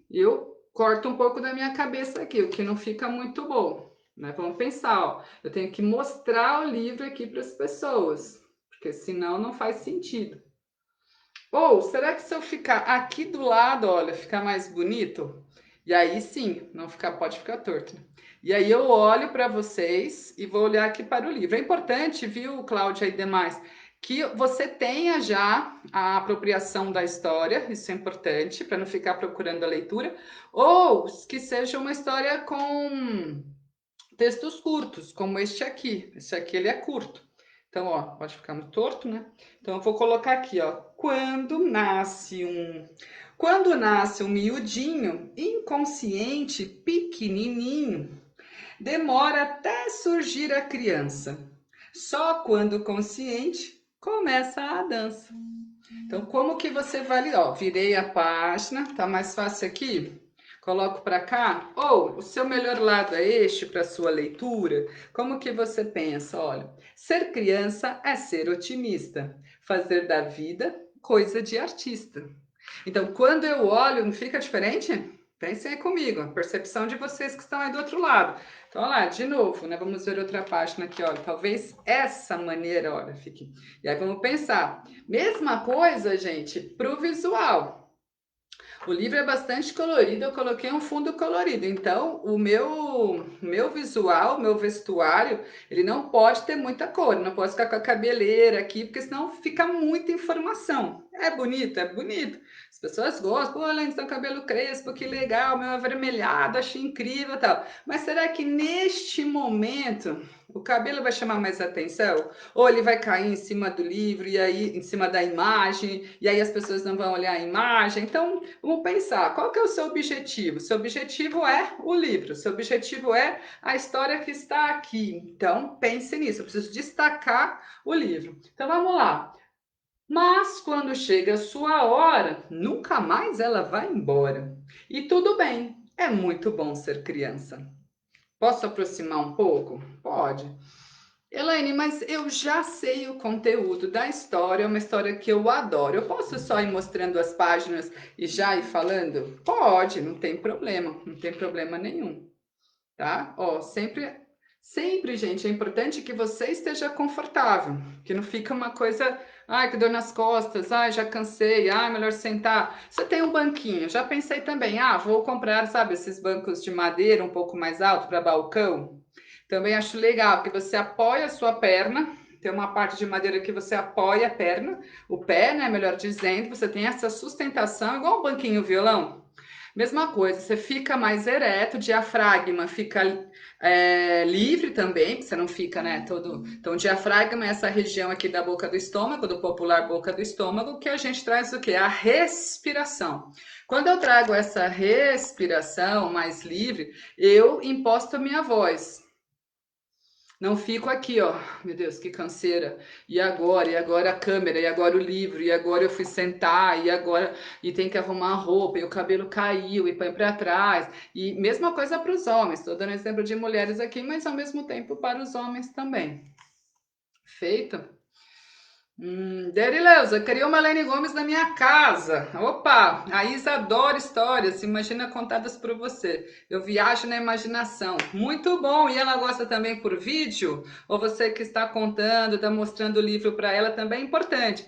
eu corto um pouco da minha cabeça aqui, o que não fica muito bom. Né? Vamos pensar, ó, eu tenho que mostrar o livro aqui para as pessoas, porque senão não faz sentido. Ou será que se eu ficar aqui do lado, olha, ficar mais bonito? E aí sim, não ficar, pode ficar torto. Né? E aí eu olho para vocês e vou olhar aqui para o livro. É importante, viu, Cláudia e demais, que você tenha já a apropriação da história, isso é importante, para não ficar procurando a leitura, ou que seja uma história com textos curtos, como este aqui. Esse aqui ele é curto. Então, ó, pode ficar muito torto, né? Então, eu vou colocar aqui, ó. Quando nasce um miudinho, inconsciente, pequenininho, demora até surgir a criança. Só quando consciente começa a dança. Então, como que você vai? Ó, virei a página, tá mais fácil aqui? Coloco para cá. Ou o seu melhor lado é este para sua leitura? Como que você pensa? Olha, ser criança é ser otimista, fazer da vida coisa de artista. Então, quando eu olho, não fica diferente? Pensem aí comigo, a percepção de vocês que estão aí do outro lado. Então, olha lá, de novo, né? Vamos ver outra página aqui, olha. Talvez essa maneira, olha, fique. E aí vamos pensar. Mesma coisa, gente, para o visual. O livro é bastante colorido, eu coloquei um fundo colorido. Então, o meu visual, o meu vestuário, ele não pode ter muita cor, não pode ficar com a cabeleira aqui, porque senão fica muita informação. É bonito, é bonito. As pessoas gostam, pô, Lênin, seu cabelo crespo, que legal, meu avermelhado, achei incrível e tal. Mas será que neste momento o cabelo vai chamar mais atenção? Ou ele vai cair em cima do livro e aí em cima da imagem, e aí as pessoas não vão olhar a imagem? Então, vamos pensar, qual que é o seu objetivo? Seu objetivo é o livro, seu objetivo é a história que está aqui. Então, pense nisso, eu preciso destacar o livro. Então, vamos lá. Mas quando chega a sua hora, nunca mais ela vai embora. E tudo bem, é muito bom ser criança. Posso aproximar um pouco? Pode. Elaine, mas eu já sei o conteúdo da história, é uma história que eu adoro. Eu posso só ir mostrando as páginas e já ir falando? Pode, não tem problema, não tem problema nenhum, tá? Ó, sempre, gente, é importante que você esteja confortável, que não fica uma coisa, ai, que dor nas costas, ai, já cansei, ai, melhor sentar. Você tem um banquinho, já pensei também, vou comprar, sabe, esses bancos de madeira um pouco mais alto para balcão. Também acho legal que você apoia a sua perna, tem uma parte de madeira que você apoia a perna, o pé, né, melhor dizendo, você tem essa sustentação, igual um banquinho violão. Mesma coisa, você fica mais ereto, o diafragma fica livre também, que você não fica, né, todo... Então, o diafragma é essa região aqui da boca do estômago, do popular boca do estômago, que a gente traz o quê? A respiração. Quando eu trago essa respiração mais livre, eu imposto a minha voz. Não fico aqui, ó. Meu Deus, que canseira. E agora? E agora a câmera? E agora o livro? E agora eu fui sentar? E agora? E tem que arrumar a roupa? E o cabelo caiu e põe para trás. E mesma coisa para os homens. Estou dando exemplo de mulheres aqui, mas ao mesmo tempo para os homens também. Feito? Derileuza, queria uma Lene Gomes na minha casa. Opa, a Isa adora histórias, imagina contadas por você. Eu viajo na imaginação. Muito bom. E ela gosta também por vídeo? Ou você que está contando, está mostrando o livro para ela, também é importante.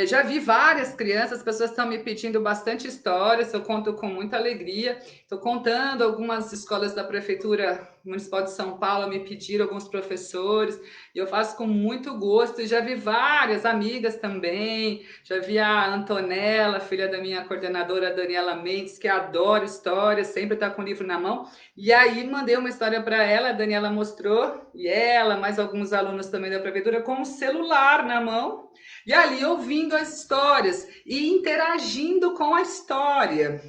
Já vi várias crianças, as pessoas estão me pedindo bastante histórias, eu conto com muita alegria. Estou contando, algumas escolas da Prefeitura Municipal de São Paulo me pediram, alguns professores, e eu faço com muito gosto. E já vi várias amigas também, já vi a Antonella, filha da minha coordenadora Daniela Mendes, que adora histórias, sempre está com o livro na mão. E aí mandei uma história para ela, a Daniela mostrou, e ela, mais alguns alunos também da Prefeitura, com o celular na mão, e ali ouvindo as histórias e interagindo com a história.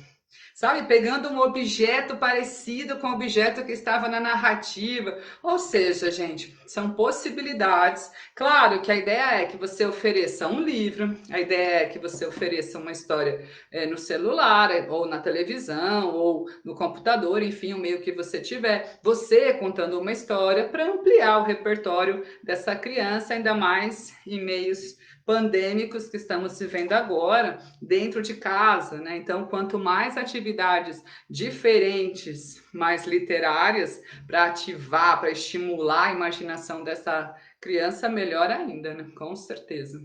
Sabe, pegando um objeto parecido com o objeto que estava na narrativa. Ou seja, gente, são possibilidades. Claro que a ideia é que você ofereça um livro, a ideia é que você ofereça uma história no celular, ou na televisão, ou no computador, enfim, o meio que você tiver. Você contando uma história para ampliar o repertório dessa criança, ainda mais em meios pandêmicos que estamos vivendo agora dentro de casa, né? Então, quanto mais atividades diferentes, mais literárias, para ativar, para estimular a imaginação dessa criança, melhor ainda, né? Com certeza.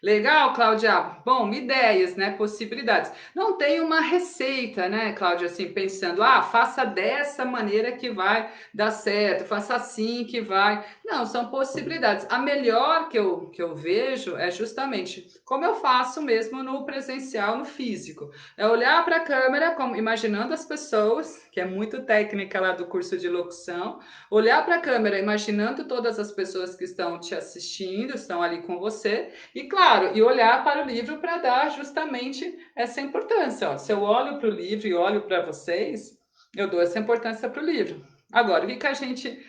Legal, Cláudia. Bom, ideias, né? Possibilidades. Não tem uma receita, né, Cláudia? Assim, pensando, faça dessa maneira que vai dar certo, faça assim que vai. Não, são possibilidades. A melhor que eu vejo é justamente como eu faço mesmo no presencial, no físico. É olhar para a câmera, como, imaginando as pessoas, que é muito técnica lá do curso de locução, olhar para a câmera, imaginando todas as pessoas que estão te assistindo, estão ali com você. E claro, e olhar para o livro para dar justamente essa importância. Ó. Se eu olho para o livro e olho para vocês, eu dou essa importância para o livro. Agora, o que a gente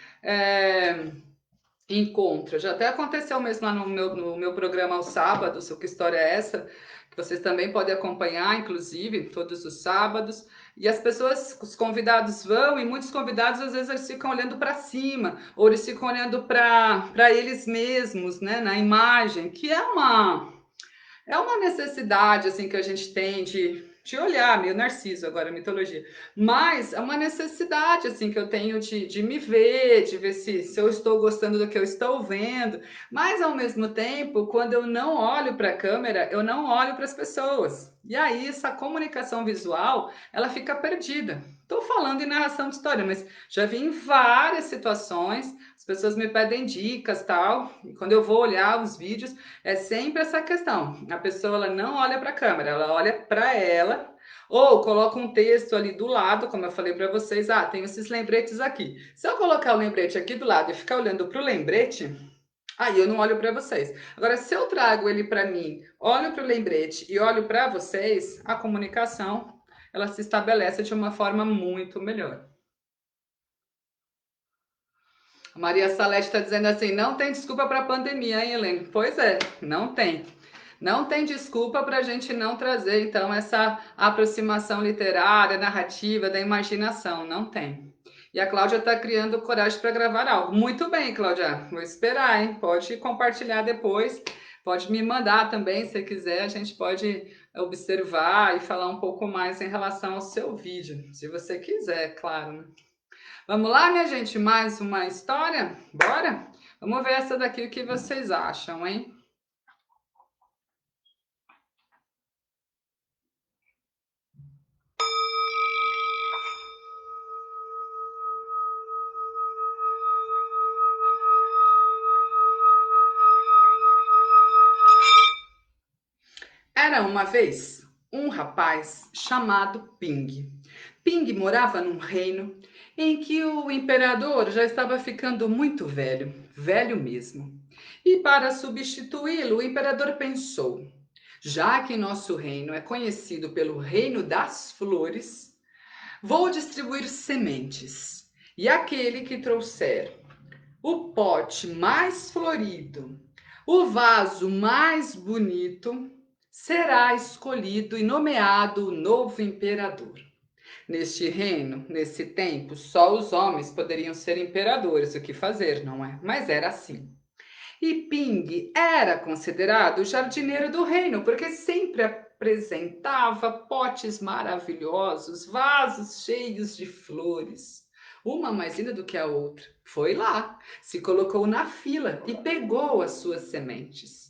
encontro. Já até aconteceu mesmo lá no meu programa aos sábados, o Que História é Essa? Que vocês também podem acompanhar, inclusive, todos os sábados. E as pessoas, os convidados vão, e muitos convidados às vezes eles ficam olhando para cima, ou eles ficam olhando para eles mesmos, né, na imagem, que é uma necessidade assim que a gente tem de olhar, meio Narciso agora, mitologia. Mas é uma necessidade assim que eu tenho de me ver, de ver se eu estou gostando do que eu estou vendo. Mas ao mesmo tempo, quando eu não olho para a câmera, eu não olho para as pessoas. E aí essa comunicação visual, ela fica perdida. Estou falando em narração de história, mas já vi em várias situações, as pessoas me pedem dicas, tal, e quando eu vou olhar os vídeos, é sempre essa questão. A pessoa ela não olha para a câmera, ela olha para ela ou coloca um texto ali do lado, como eu falei para vocês. Ah, tem esses lembretes aqui. Se eu colocar o lembrete aqui do lado e ficar olhando para o lembrete, aí eu não olho para vocês. Agora, se eu trago ele para mim, olho para o lembrete e olho para vocês, a comunicação ela se estabelece de uma forma muito melhor. A Maria Salete está dizendo assim: não tem desculpa para a pandemia, hein, Helene? Pois é, não tem. Não tem desculpa para a gente não trazer, então, essa aproximação literária, narrativa, da imaginação. Não tem. E a Cláudia está criando coragem para gravar algo. Muito bem, Cláudia. Vou esperar, hein? Pode compartilhar depois. Pode me mandar também, se quiser. A gente pode observar e falar um pouco mais em relação ao seu vídeo. Se você quiser, claro, né? Vamos lá, minha gente? Mais uma história? Bora? Vamos ver essa daqui, o que vocês acham, hein? Era uma vez um rapaz chamado Ping. Ping morava num reino em que o imperador já estava ficando muito velho, velho mesmo. E para substituí-lo, o imperador pensou: já que nosso reino é conhecido pelo reino das flores, vou distribuir sementes. E aquele que trouxer o pote mais florido, o vaso mais bonito, será escolhido e nomeado o novo imperador. Neste reino, nesse tempo, só os homens poderiam ser imperadores. O que fazer, não é? Mas era assim. E Ping era considerado o jardineiro do reino, porque sempre apresentava potes maravilhosos, vasos cheios de flores, uma mais linda do que a outra. Foi lá, se colocou na fila e pegou as suas sementes.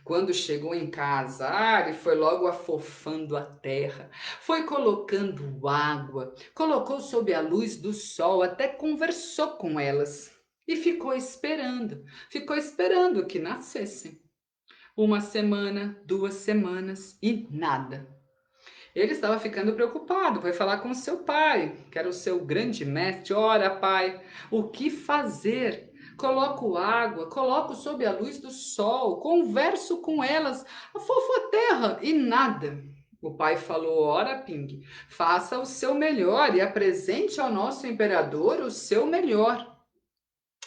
Quando chegou em casa, ele foi logo afofando a terra, foi colocando água, colocou sob a luz do sol, até conversou com elas e ficou esperando que nascessem. Uma semana, 2 semanas e nada. Ele estava ficando preocupado, foi falar com seu pai, que era o seu grande mestre. Ora, pai, o que fazer? Coloco água, coloco sob a luz do sol, converso com elas, afofo a terra e nada. O pai falou: ora, Ping, faça o seu melhor e apresente ao nosso imperador o seu melhor.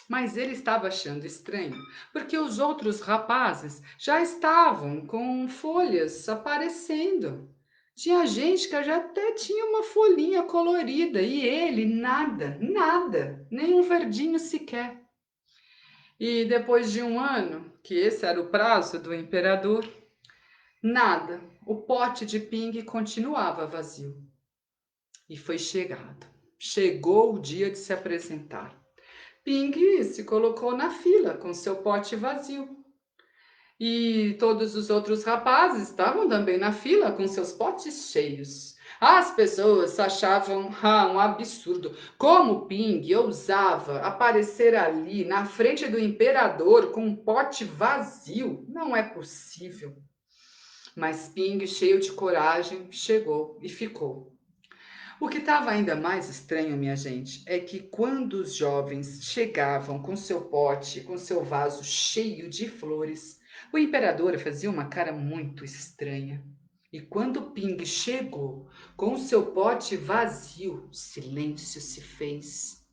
Mas ele estava achando estranho, porque os outros rapazes já estavam com folhas aparecendo. Tinha gente que já até tinha uma folhinha colorida e ele nada, nada, nem um verdinho sequer. E depois de um ano, que esse era o prazo do imperador, nada. O pote de Ping continuava vazio. E foi chegado. Chegou o dia de se apresentar. Ping se colocou na fila com seu pote vazio. E todos os outros rapazes estavam também na fila com seus potes cheios. As pessoas achavam um absurdo como Ping ousava aparecer ali na frente do imperador com um pote vazio. Não é possível. Mas Ping, cheio de coragem, chegou e ficou. O que estava ainda mais estranho, minha gente, é que quando os jovens chegavam com seu pote, com seu vaso cheio de flores, o imperador fazia uma cara muito estranha. E quando Ping chegou com seu pote vazio, silêncio se fez.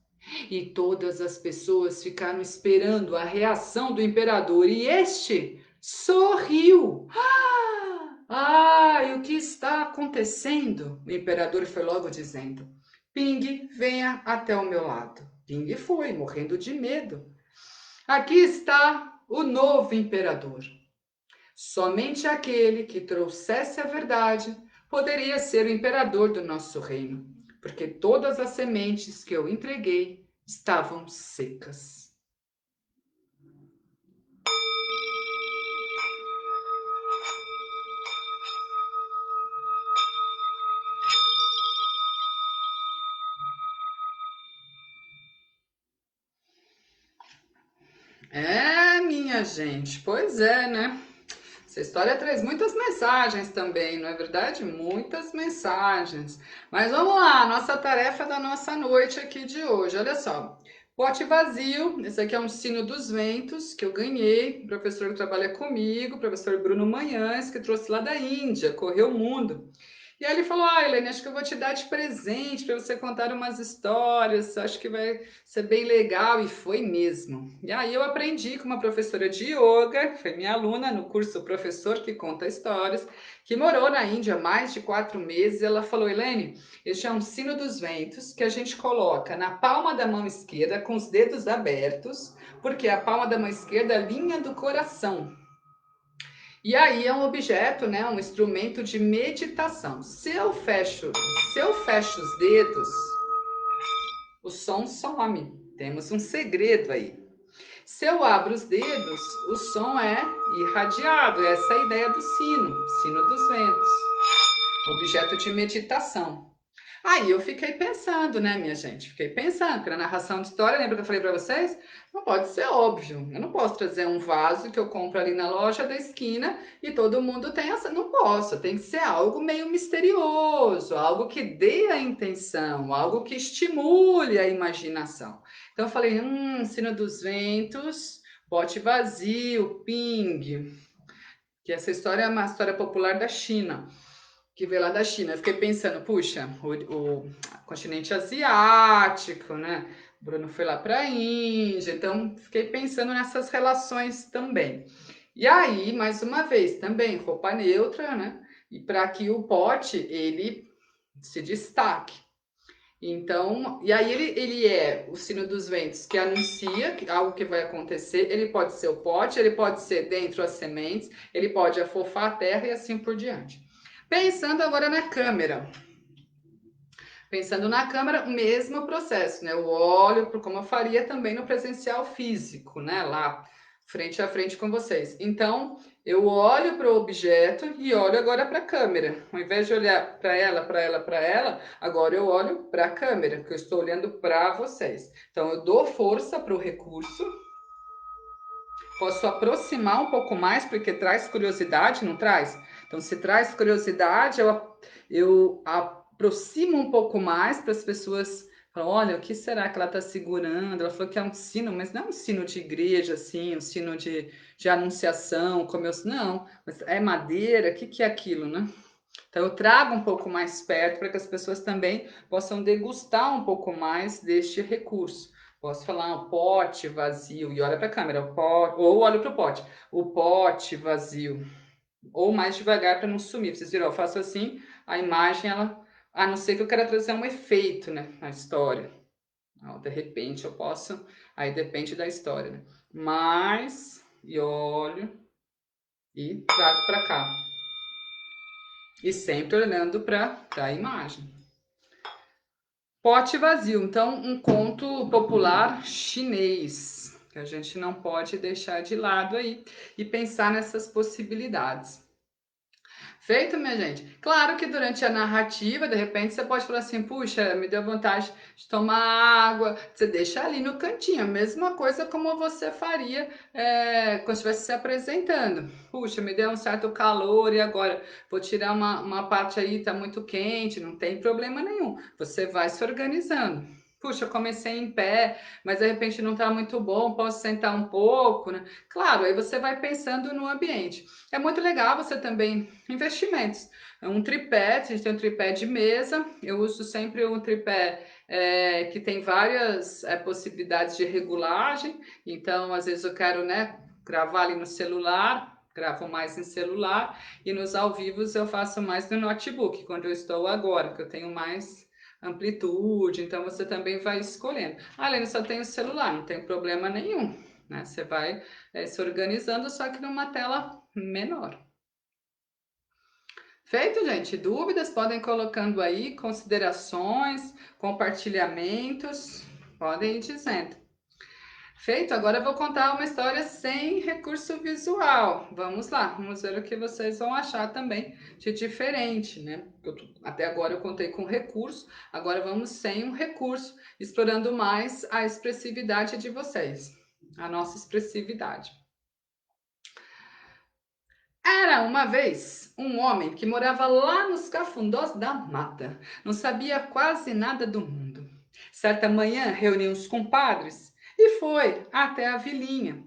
E todas as pessoas ficaram esperando a reação do imperador e este sorriu. Ah, e o que está acontecendo? O imperador foi logo dizendo: Ping, venha até o meu lado. Ping foi, morrendo de medo. Aqui está o novo imperador. Somente aquele que trouxesse a verdade poderia ser o imperador do nosso reino, porque todas as sementes que eu entreguei estavam secas. É, minha gente, pois é, né? Essa história traz muitas mensagens também, não é verdade? Muitas mensagens. Mas vamos lá, nossa tarefa da nossa noite aqui de hoje. Olha só. Pote vazio, esse aqui é um sino dos ventos que eu ganhei, o professor que trabalha comigo, o professor Bruno Manhães, que trouxe lá da Índia, correu o mundo. E aí ele falou: Ah, Helene, acho que eu vou te dar de presente para você contar umas histórias, acho que vai ser bem legal. E foi mesmo. E aí eu aprendi com uma professora de yoga, foi minha aluna no curso Professor que Conta Histórias, que morou na Índia há mais de 4 meses. E ela falou: Helene, este é um sino dos ventos que a gente coloca na palma da mão esquerda com os dedos abertos, porque a palma da mão esquerda é a linha do coração. E aí é um objeto, né, um instrumento de meditação. Se eu fecho os dedos, o som some. Temos um segredo aí. Se eu abro os dedos, o som é irradiado. Essa é a ideia do sino dos ventos, objeto de meditação. Aí eu fiquei pensando, né, minha gente? Fiquei pensando, porque na narração de história, lembra que eu falei para vocês? Não pode ser óbvio. Eu não posso trazer um vaso que eu compro ali na loja da esquina e todo mundo tem essa. Não posso. Tem que ser algo meio misterioso, algo que dê a intenção, algo que estimule a imaginação. Então eu falei, sino dos ventos, pote vazio, ping. Que essa história é uma história popular da China que veio lá da China. Eu fiquei pensando, puxa, o continente asiático, né? O Bruno foi lá para a Índia, então fiquei pensando nessas relações também. E aí, mais uma vez, também roupa neutra, né? E para que o pote ele se destaque. Então, e aí ele é o sino dos ventos que anuncia algo que vai acontecer. Ele pode ser o pote, ele pode ser dentro as sementes, ele pode afofar a terra e assim por diante. Pensando agora na câmera. Pensando na câmera, o mesmo processo, né? Eu olho como eu faria também no presencial físico, né? Lá, frente a frente com vocês. Então, eu olho para o objeto e olho agora para a câmera. Ao invés de olhar para ela, agora eu olho para a câmera, porque eu estou olhando para vocês. Então, eu dou força para o recurso. Posso aproximar um pouco mais, porque traz curiosidade, não traz? Então, se traz curiosidade, eu aproximo um pouco mais para as pessoas falar, olha, o que será que ela está segurando? Ela falou que é um sino, mas não é um sino de igreja, assim, um sino de anunciação, como eu... Não, mas é madeira, o que é aquilo, né? Então, eu trago um pouco mais perto para que as pessoas também possam degustar um pouco mais deste recurso. Posso falar um pote vazio e olha para a câmera, ou olho para o pote, o pote vazio, ou mais devagar para não sumir. Vocês viram, eu faço assim, a imagem, ela, a não ser que eu queira trazer um efeito, né, na história. De repente eu posso, aí depende da história, né? Mas, e olho e trago para cá. E sempre olhando para a imagem. Pote vazio, então um conto popular chinês, que a gente não pode deixar de lado aí e pensar nessas possibilidades. Feito, minha gente? Claro que durante a narrativa, de repente, você pode falar assim, puxa, me deu vontade de tomar água. Você deixa ali no cantinho, a mesma coisa como você faria quando estivesse se apresentando. Puxa, me deu um certo calor e agora vou tirar uma parte aí, tá muito quente, não tem problema nenhum. Você vai se organizando. Puxa, eu comecei em pé, mas de repente não está muito bom, posso sentar um pouco, né? Claro, aí você vai pensando no ambiente. É muito legal você também, investimentos. É um tripé, a gente tem um tripé de mesa, eu uso sempre um tripé que tem várias possibilidades de regulagem, então às vezes eu quero, né, gravar ali no celular, gravo mais em celular, e nos ao vivos eu faço mais no notebook, quando eu estou agora, que eu tenho mais amplitude, então você também vai escolhendo. Além só tem o celular, não tem problema nenhum, né? Você vai se organizando, só que numa tela menor. Feito, gente? Dúvidas? Podem ir colocando aí, considerações, compartilhamentos, podem ir dizendo. Feito, agora eu vou contar uma história sem recurso visual. Vamos lá, vamos ver o que vocês vão achar também de diferente, né? Até agora eu contei com recurso, agora vamos sem um recurso, explorando mais a expressividade de vocês, a nossa expressividade. Era uma vez um homem que morava lá nos cafundós da mata, não sabia quase nada do mundo. Certa manhã reuniu os compadres e foi até a vilinha.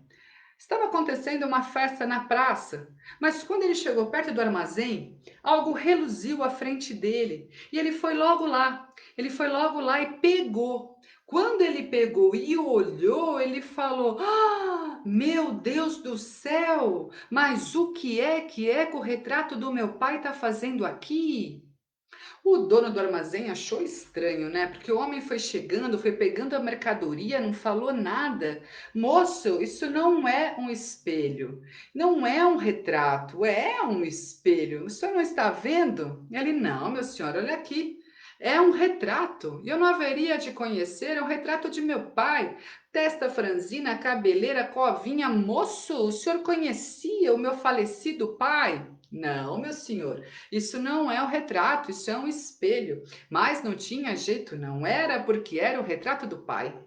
Estava acontecendo uma festa na praça, mas quando ele chegou perto do armazém, algo reluziu à frente dele e ele foi logo lá. Ele foi logo lá e pegou. Quando ele pegou e olhou, ele falou: Ah, meu Deus do céu! Mas o que é que o retrato do meu pai está fazendo aqui? O dono do armazém achou estranho, né? Porque o homem foi chegando, foi pegando a mercadoria, não falou nada. Moço, isso não é um espelho, não é um retrato, é um espelho. O senhor não está vendo? Ele, não, meu senhor, olha aqui. É um retrato. Eu não haveria de conhecer, é um retrato de meu pai. Testa franzina, cabeleira, covinha. Moço, o senhor conhecia o meu falecido pai? Não, meu senhor. Isso não é um retrato, isso é um espelho. Mas não tinha jeito, não era porque era o retrato do pai.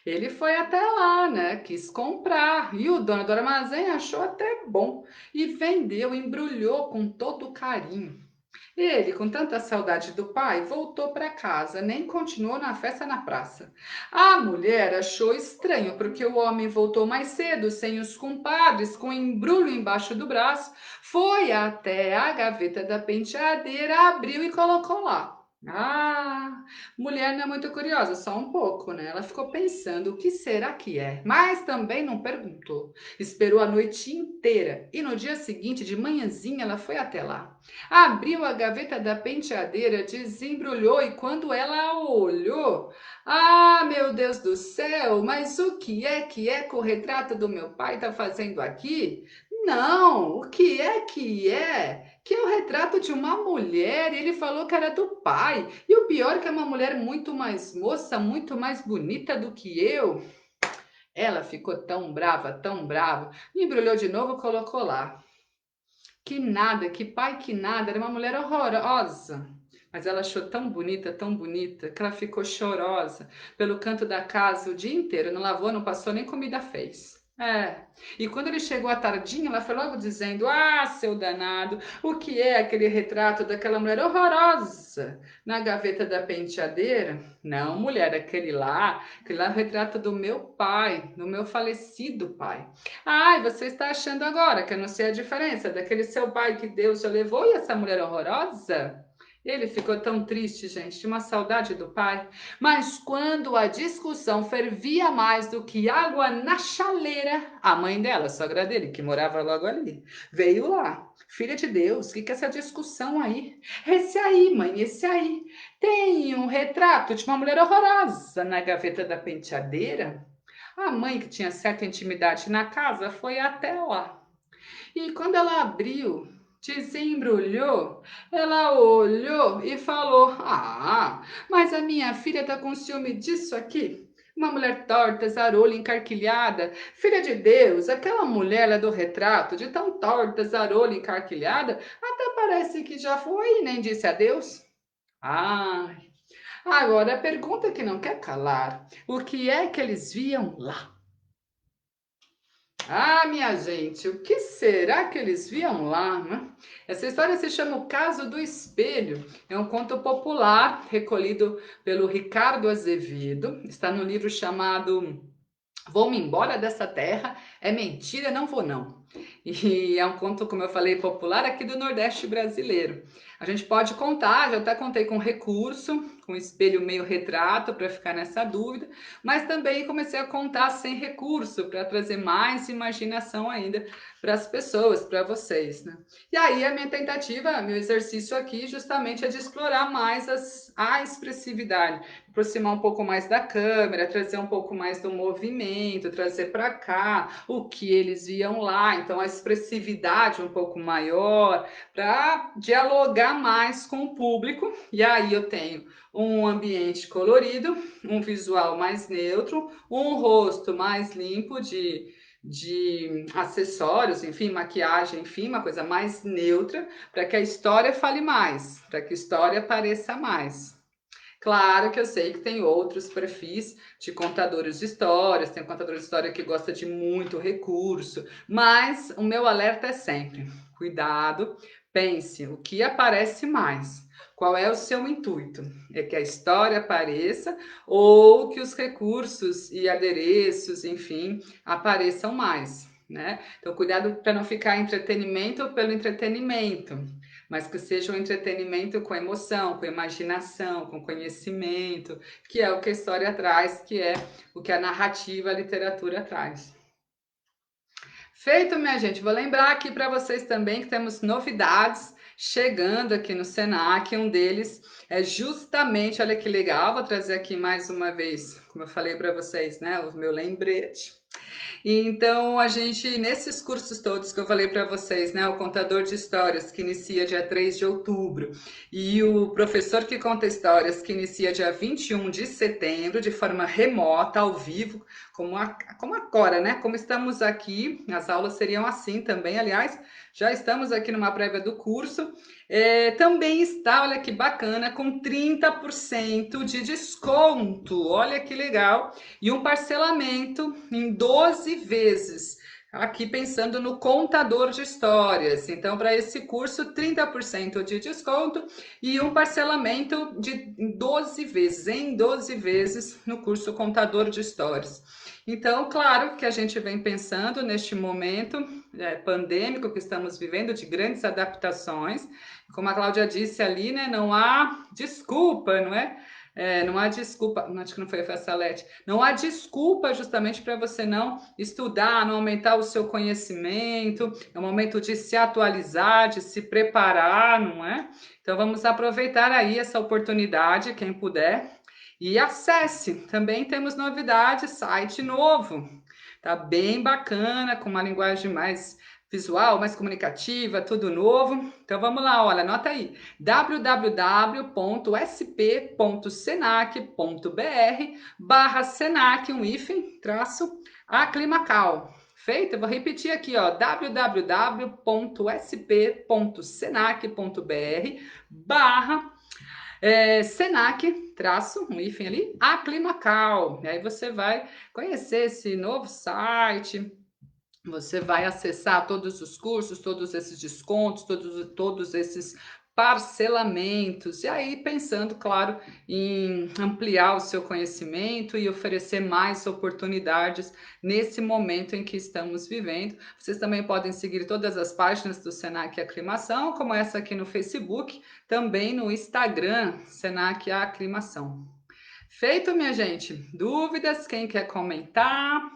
Ele foi até lá, né? Quis comprar. E o dono do armazém achou até bom. E vendeu, embrulhou com todo carinho. Ele, com tanta saudade do pai, voltou para casa, nem continuou na festa na praça. A mulher achou estranho, porque o homem voltou mais cedo, sem os compadres, com embrulho embaixo do braço, foi até a gaveta da penteadeira, abriu e colocou lá. Ah, mulher não é muito curiosa, só um pouco, né? Ela ficou pensando o que será que é, mas também não perguntou. Esperou a noite inteira e no dia seguinte, de manhãzinha, ela foi até lá. Abriu a gaveta da penteadeira, desembrulhou e quando ela olhou, ah, meu Deus do céu, mas o que é que o retrato do meu pai está fazendo aqui? Não, o que é que é? Que é o retrato de uma mulher, e ele falou que era do pai. E o pior é que é uma mulher muito mais moça, muito mais bonita do que eu. Ela ficou tão brava, embrulhou de novo e colocou lá. Que nada, que pai que nada, era uma mulher horrorosa. Mas ela achou tão bonita, que ela ficou chorosa pelo canto da casa o dia inteiro. Não lavou, não passou, nem comida fez. É. E quando ele chegou à tardinha, ela foi logo dizendo: Ah, seu danado, o que é aquele retrato daquela mulher horrorosa na gaveta da penteadeira? Não, mulher, aquele lá é o retrato do meu pai, do meu falecido pai. Ai, você está achando agora que eu não sei a diferença daquele seu pai que Deus já levou e essa mulher horrorosa? Ele ficou tão triste, gente, de uma saudade do pai. Mas quando a discussão fervia mais do que água na chaleira, a mãe dela, a sogra dele, que morava logo ali, veio lá. Filha de Deus, o que é essa discussão aí? Esse aí, mãe, esse aí. Tem um retrato de uma mulher horrorosa na gaveta da penteadeira. A mãe, que tinha certa intimidade na casa, foi até lá. E quando ela abriu, desembrulhou, ela olhou e falou: Ah, mas a minha filha tá com ciúme disso aqui. Uma mulher torta, zarolha, encarquilhada. Filha de Deus, aquela mulher lá do retrato, de tão torta, zarolha, encarquilhada, até parece que já foi e nem disse adeus. Ah, agora a pergunta que não quer calar: o que é que eles viam lá? Ah, minha gente, o que será que eles viam lá, né? Essa história se chama O Caso do Espelho. É um conto popular recolhido pelo Ricardo Azevedo. Está no livro chamado Vou-me embora dessa terra, é mentira, não vou não. E é um conto, como eu falei, popular aqui do Nordeste brasileiro. A gente pode contar, já até contei com recurso, com espelho meio retrato para ficar nessa dúvida, mas também comecei a contar sem recurso para trazer mais imaginação ainda para as pessoas, para vocês, né? E aí a minha tentativa, meu exercício aqui justamente é de explorar mais a expressividade, aproximar um pouco mais da câmera, trazer um pouco mais do movimento, trazer para cá o que eles viam lá, então a expressividade um pouco maior, para dialogar mais com o público. E aí eu tenho um ambiente colorido, um visual mais neutro, um rosto mais limpo de acessórios, enfim, maquiagem, enfim, uma coisa mais neutra, para que a história fale mais, para que a história pareça mais. Claro que eu sei que tem outros perfis de contadores de histórias, tem um contador de história que gosta de muito recurso, mas o meu alerta é sempre: cuidado, pense o que aparece mais. Qual é o seu intuito? É que a história apareça ou que os recursos e adereços, enfim, apareçam mais, né? Então, cuidado para não ficar entretenimento pelo entretenimento, mas que seja um entretenimento com emoção, com imaginação, com conhecimento, que é o que a história traz, que é o que a narrativa, a literatura traz. Feito, minha gente, vou lembrar aqui para vocês também que temos novidades chegando aqui no Senac. Um deles é justamente, olha que legal, vou trazer aqui mais uma vez, como eu falei para vocês, né, o meu lembrete. Então, a gente, nesses cursos todos que eu falei para vocês, né, o contador de histórias, que inicia dia 3 de outubro, e o professor que conta histórias, que inicia dia 21 de setembro, de forma remota, ao vivo, como agora, né? Como estamos aqui, as aulas seriam assim também, aliás, já estamos aqui numa prévia do curso. Também está, olha que bacana, com 30% de desconto, olha que legal, e um parcelamento em 12 vezes. Aqui pensando no contador de histórias. Então, para esse curso, 30% de desconto e um parcelamento de 12 vezes, em 12 vezes no curso Contador de Histórias. Então, claro que a gente vem pensando neste momento pandêmico que estamos vivendo, de grandes adaptações. Como a Cláudia disse ali, né, não há desculpa, não é? Não há desculpa, acho que não foi a Salete, não há desculpa justamente para você não estudar, não aumentar o seu conhecimento, é um momento de se atualizar, de se preparar, não é? Então vamos aproveitar aí essa oportunidade, quem puder, e acesse. Também temos novidades, site novo, tá bem bacana, com uma linguagem mais visual, mais comunicativa, tudo novo. Então vamos lá, olha, anota aí: www.sp.senac.br/senac, um hífen, traço, aclimacal. Feito? Eu vou repetir aqui, ó, www.sp.senac.br/senac, traço, um hífen ali, aclimacal. E aí você vai conhecer esse novo site, você vai acessar todos os cursos, todos esses descontos, todos esses parcelamentos, e aí pensando, claro, em ampliar o seu conhecimento e oferecer mais oportunidades nesse momento em que estamos vivendo. Vocês também podem seguir todas as páginas do Senac Aclimação, como essa aqui no Facebook, também no Instagram, Senac Aclimação. Feito, minha gente? Dúvidas? Quem quer comentar?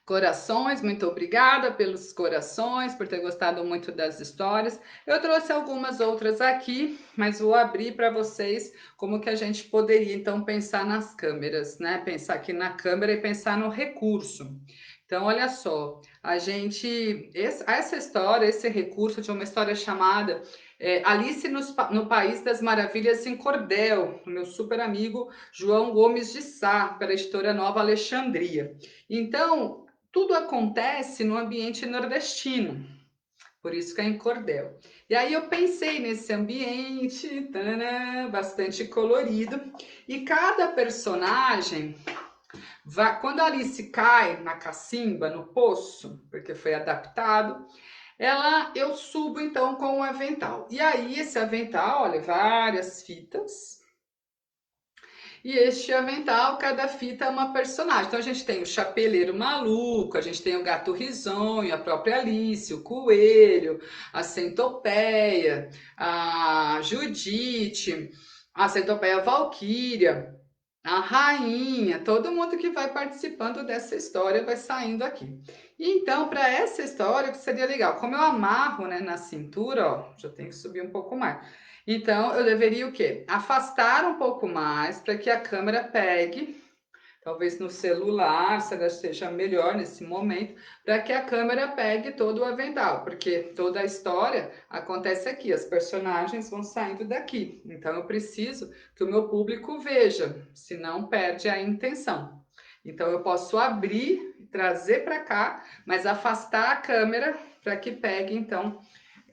Corações, muito obrigada pelos corações, por ter gostado muito das histórias. Eu trouxe algumas outras aqui, mas vou abrir para vocês como que a gente poderia então pensar nas câmeras, né? Pensar aqui na câmera e pensar no recurso. Então, olha só, essa história, esse recurso de uma história chamada Alice no País das Maravilhas em Cordel, do meu super amigo João Gomes de Sá, pela editora Nova Alexandria. Então, tudo acontece no ambiente nordestino, por isso que é em cordel. E aí eu pensei nesse ambiente, bastante colorido, e cada personagem Quando a Alice cai na cacimba, no poço, porque foi adaptado, eu subo então com o avental. E aí esse avental, olha, várias fitas. E este avental, cada fita é uma personagem. Então a gente tem o Chapeleiro Maluco, a gente tem o Gato Risonho, a própria Alice, o Coelho, a Centopeia, a Judite, a Centopeia Valquíria, a Rainha, todo mundo que vai participando dessa história vai saindo aqui. E então, para essa história, que seria legal, como eu amarro, né, na cintura, ó, já tenho que subir um pouco mais. Então, eu deveria o quê? Afastar um pouco mais para que a câmera pegue, talvez no celular, se ela seja melhor nesse momento, para que a câmera pegue todo o avental, porque toda a história acontece aqui, as personagens vão saindo daqui. Então, eu preciso que o meu público veja, senão perde a intenção. Então, eu posso abrir, trazer para cá, mas afastar a câmera para que pegue, então.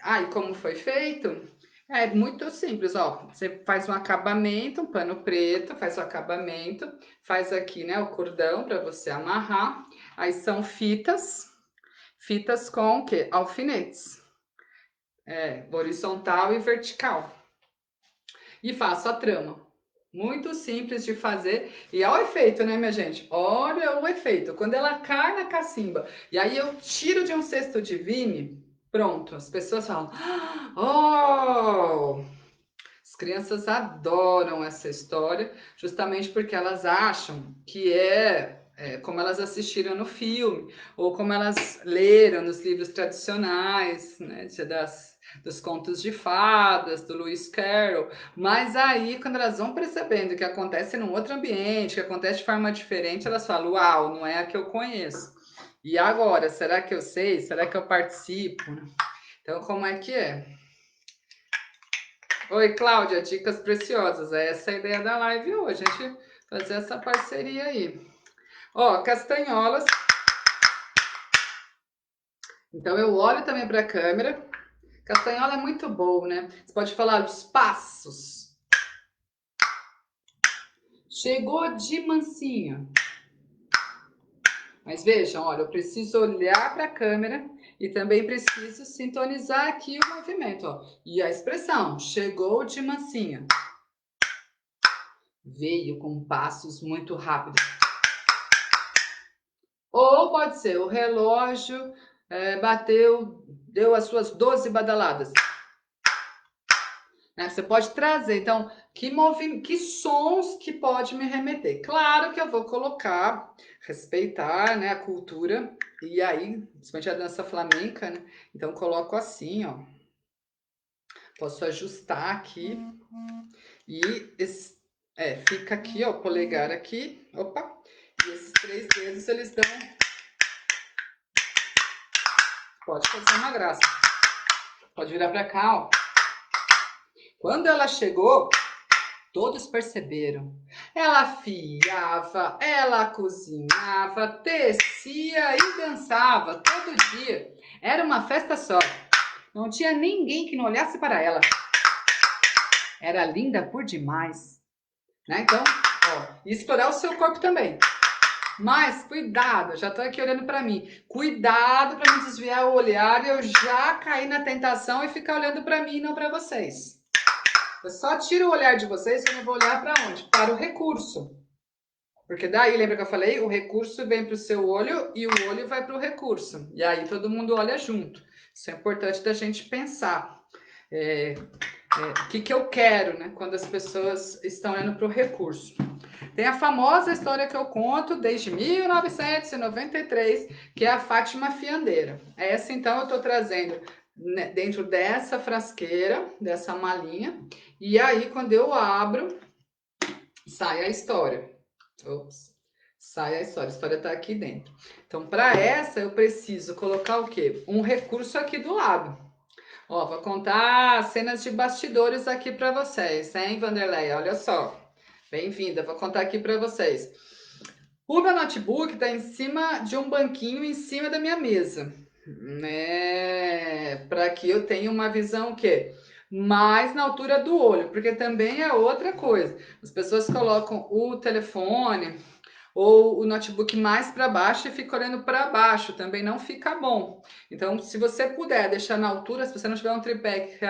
E como foi feito? É muito simples, ó. Você faz um acabamento, um pano preto, faz o acabamento, faz aqui, né, o cordão para você amarrar. Aí são fitas com o quê? Alfinetes. Horizontal e vertical. E faço a trama. Muito simples de fazer. E olha o efeito, né, minha gente? Olha o efeito. Quando ela cai na cacimba, e aí eu tiro de um cesto de vime, pronto. As pessoas falam, oh! As crianças adoram essa história, justamente porque elas acham que como elas assistiram no filme, ou como elas leram nos livros tradicionais, né, dos contos de fadas, do Lewis Carroll. Mas aí, quando elas vão percebendo que acontece num outro ambiente, que acontece de forma diferente, elas falam, uau, não é a que eu conheço. E agora, será que eu sei? Será que eu participo? Então, como é que é? Oi, Cláudia, dicas preciosas. Essa é a ideia da live hoje, a gente fazer essa parceria aí. Ó, castanholas. Então eu olho também para a câmera. Castanhola é muito bom, né? Você pode falar os passos. Chegou de mansinho. Mas vejam, olha, eu preciso olhar para a câmera e também preciso sintonizar aqui o movimento, ó. E a expressão, chegou de mansinho. Veio com passos muito rápidos. Ou pode ser, o relógio bateu, deu as suas 12 badaladas. Né? Você pode trazer, então, que sons que pode me remeter? Claro que eu vou colocar, respeitar, né, a cultura, e aí, principalmente a dança flamenca, né? Então, coloco assim, ó. Posso ajustar aqui. E fica aqui, ó, o polegar aqui. Opa! E esses 3 dedos, eles dão. Pode fazer uma graça. Pode virar pra cá, ó. Quando ela chegou, todos perceberam. Ela fiava, ela cozinhava, tecia e dançava todo dia. Era uma festa só. Não tinha ninguém que não olhasse para ela. Era linda por demais. Né? Então, ó, explorar o seu corpo também. Mas cuidado, já tô aqui olhando para mim. Cuidado para não desviar o olhar e eu já cair na tentação e ficar olhando para mim e não para vocês. Eu só tiro o olhar de vocês quando eu vou olhar para onde? Para o recurso. Porque daí, lembra que eu falei? O recurso vem para o seu olho e o olho vai para o recurso. E aí todo mundo olha junto. Isso é importante da gente pensar. O que eu quero, né? Quando as pessoas estão olhando para o recurso. Tem a famosa história que eu conto desde 1993, que é a Fátima Fiandeira. Essa, então, eu estou trazendo dentro dessa frasqueira, dessa malinha. E aí, quando eu abro, sai a história. Ops. Sai a história está aqui dentro. Então, para essa, eu preciso colocar o quê? Um recurso aqui do lado. Ó, vou contar cenas de bastidores aqui para vocês, hein, Vanderlei? Olha só. Bem-vinda, vou contar aqui para vocês. O meu notebook está em cima de um banquinho em cima da minha mesa, né? Para que eu tenha uma visão o quê? Mais na altura do olho, porque também é outra coisa. As pessoas colocam o telefone ou o notebook mais para baixo e fica olhando para baixo, também não fica bom. Então, se você puder deixar na altura, se você não tiver um tripé que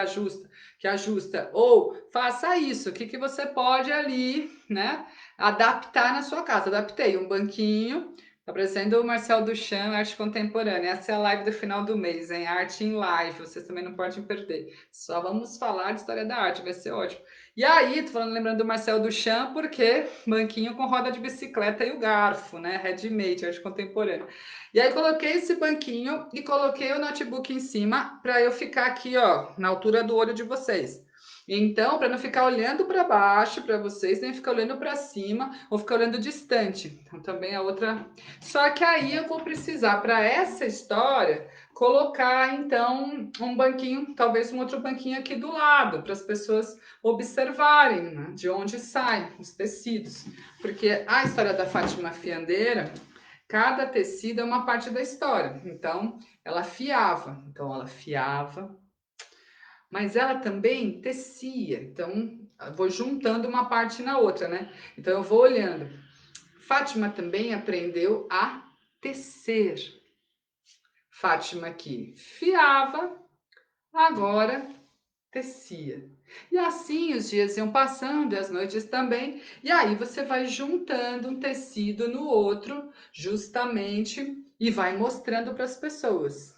ajusta, ou faça isso, o que, que você pode ali, né, adaptar na sua casa. Adaptei um banquinho, tá parecendo o Marcel Duchamp, arte contemporânea. Essa é a live do final do mês, hein? Arte em live, vocês também não podem perder. Só vamos falar de história da arte, vai ser ótimo. E aí, tô falando, lembrando do Marcel Duchamp, porque banquinho com roda de bicicleta e o garfo, né? Handmade, arte contemporânea. E aí coloquei esse banquinho e coloquei o notebook em cima para eu ficar aqui, ó, na altura do olho de vocês. Então, para não ficar olhando para baixo para vocês, nem ficar olhando para cima ou ficar olhando distante. Então, também é outra. Só que aí eu vou precisar, para essa história, colocar então um banquinho, talvez um outro banquinho aqui do lado, para as pessoas observarem, né, de onde saem os tecidos. Porque a história da Fátima Fiandeira, cada tecido é uma parte da história. Então, ela fiava. Então, ela fiava, mas ela também tecia. Então, eu vou juntando uma parte na outra, né? Então, eu vou olhando. Fátima também aprendeu a tecer. Fátima que fiava, agora tecia. E assim os dias iam passando e as noites também. E aí você vai juntando um tecido no outro, justamente, e vai mostrando para as pessoas.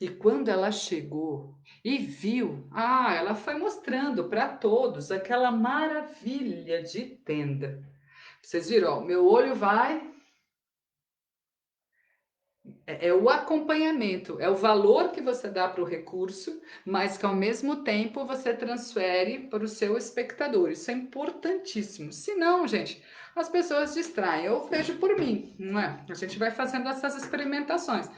E quando ela chegou e viu, ela foi mostrando para todos aquela maravilha de tenda. Vocês viram, ó, meu olho vai. É o acompanhamento, é o valor que você dá para o recurso, mas que ao mesmo tempo você transfere para o seu espectador. Isso é importantíssimo. Se não, gente, as pessoas distraem. Eu vejo por mim, não é? A gente vai fazendo essas experimentações.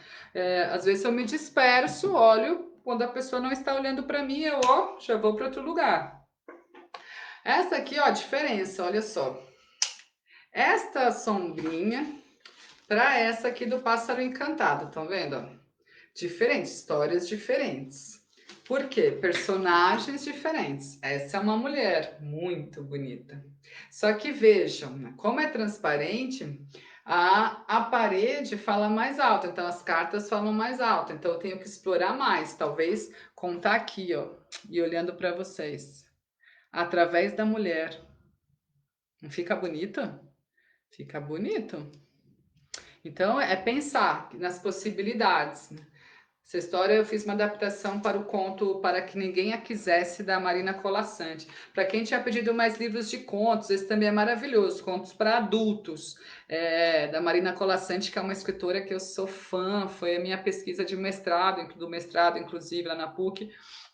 Às vezes eu me disperso, olho, quando a pessoa não está olhando para mim, eu já vou para outro lugar. Essa aqui, ó, a diferença, olha só. Esta sombrinha para essa aqui do pássaro encantado, estão vendo? Diferentes, histórias diferentes. Por quê? Personagens diferentes. Essa é uma mulher muito bonita. Só que vejam, né, como é transparente, a parede fala mais alto, então as cartas falam mais alto. Então eu tenho que explorar mais, talvez contar aqui, ó, e olhando para vocês, através da mulher. Não fica bonito? Fica bonito. Então, é pensar nas possibilidades. Né? Essa história eu fiz uma adaptação para o conto Para Que Ninguém a Quisesse, da Marina Colasanti. Para quem tinha pedido mais livros de contos, esse também é maravilhoso, contos para adultos, da Marina Colasanti, que é uma escritora que eu sou fã, foi a minha pesquisa de mestrado, do mestrado, inclusive, lá na PUC,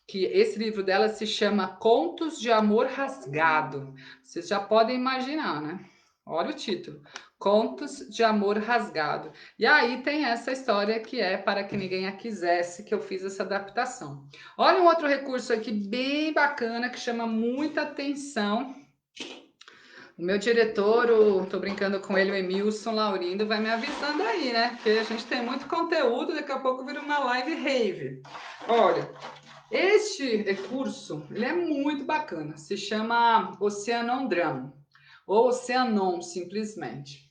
que esse livro dela se chama Contos de Amor Rasgado. Vocês já podem imaginar, né? Olha o título. Contos de Amor Rasgado. E aí tem essa história que é Para Que Ninguém a Quisesse, que eu fiz essa adaptação. Olha um outro recurso aqui bem bacana que chama muita atenção. O meu diretor, tô brincando com ele, o Emilson Laurindo, vai me avisando aí, né? Porque a gente tem muito conteúdo, daqui a pouco vira uma live rave. Olha, este recurso, ele é muito bacana. Se chama Oceanodrome, ou Oceanon, simplesmente.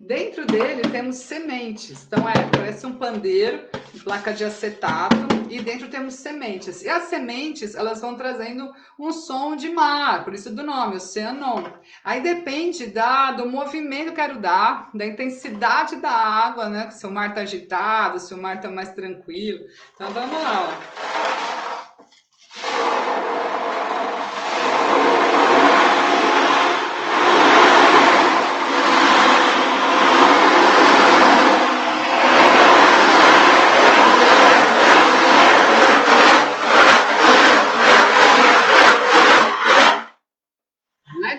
Dentro dele temos sementes, então parece um pandeiro, placa de acetato, e dentro temos sementes. E as sementes, elas vão trazendo um som de mar, por isso do nome, Oceanon. Aí depende do movimento que eu quero dar, da intensidade da água, né? Se o mar está agitado, se o mar está mais tranquilo. Então vamos lá, ó.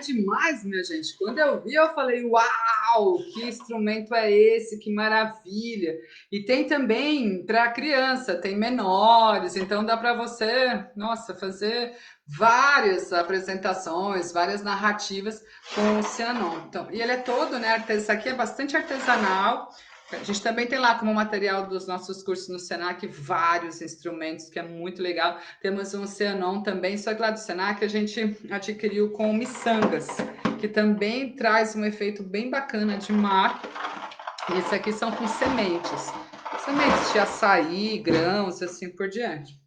Demais, minha gente. Quando eu vi, eu falei, uau, que instrumento é esse? Que maravilha. E tem também para criança, tem menores, então dá para você, nossa, fazer várias apresentações, várias narrativas com o Cianon. Então, e ele é todo, né? Isso aqui é bastante artesanal. A gente também tem lá como material dos nossos cursos no Senac vários instrumentos, que é muito legal. Temos um Cianon também, só que lá do Senac a gente adquiriu com miçangas, que também traz um efeito bem bacana de mar. Esse aqui são com sementes. Sementes de açaí, grãos, assim por diante.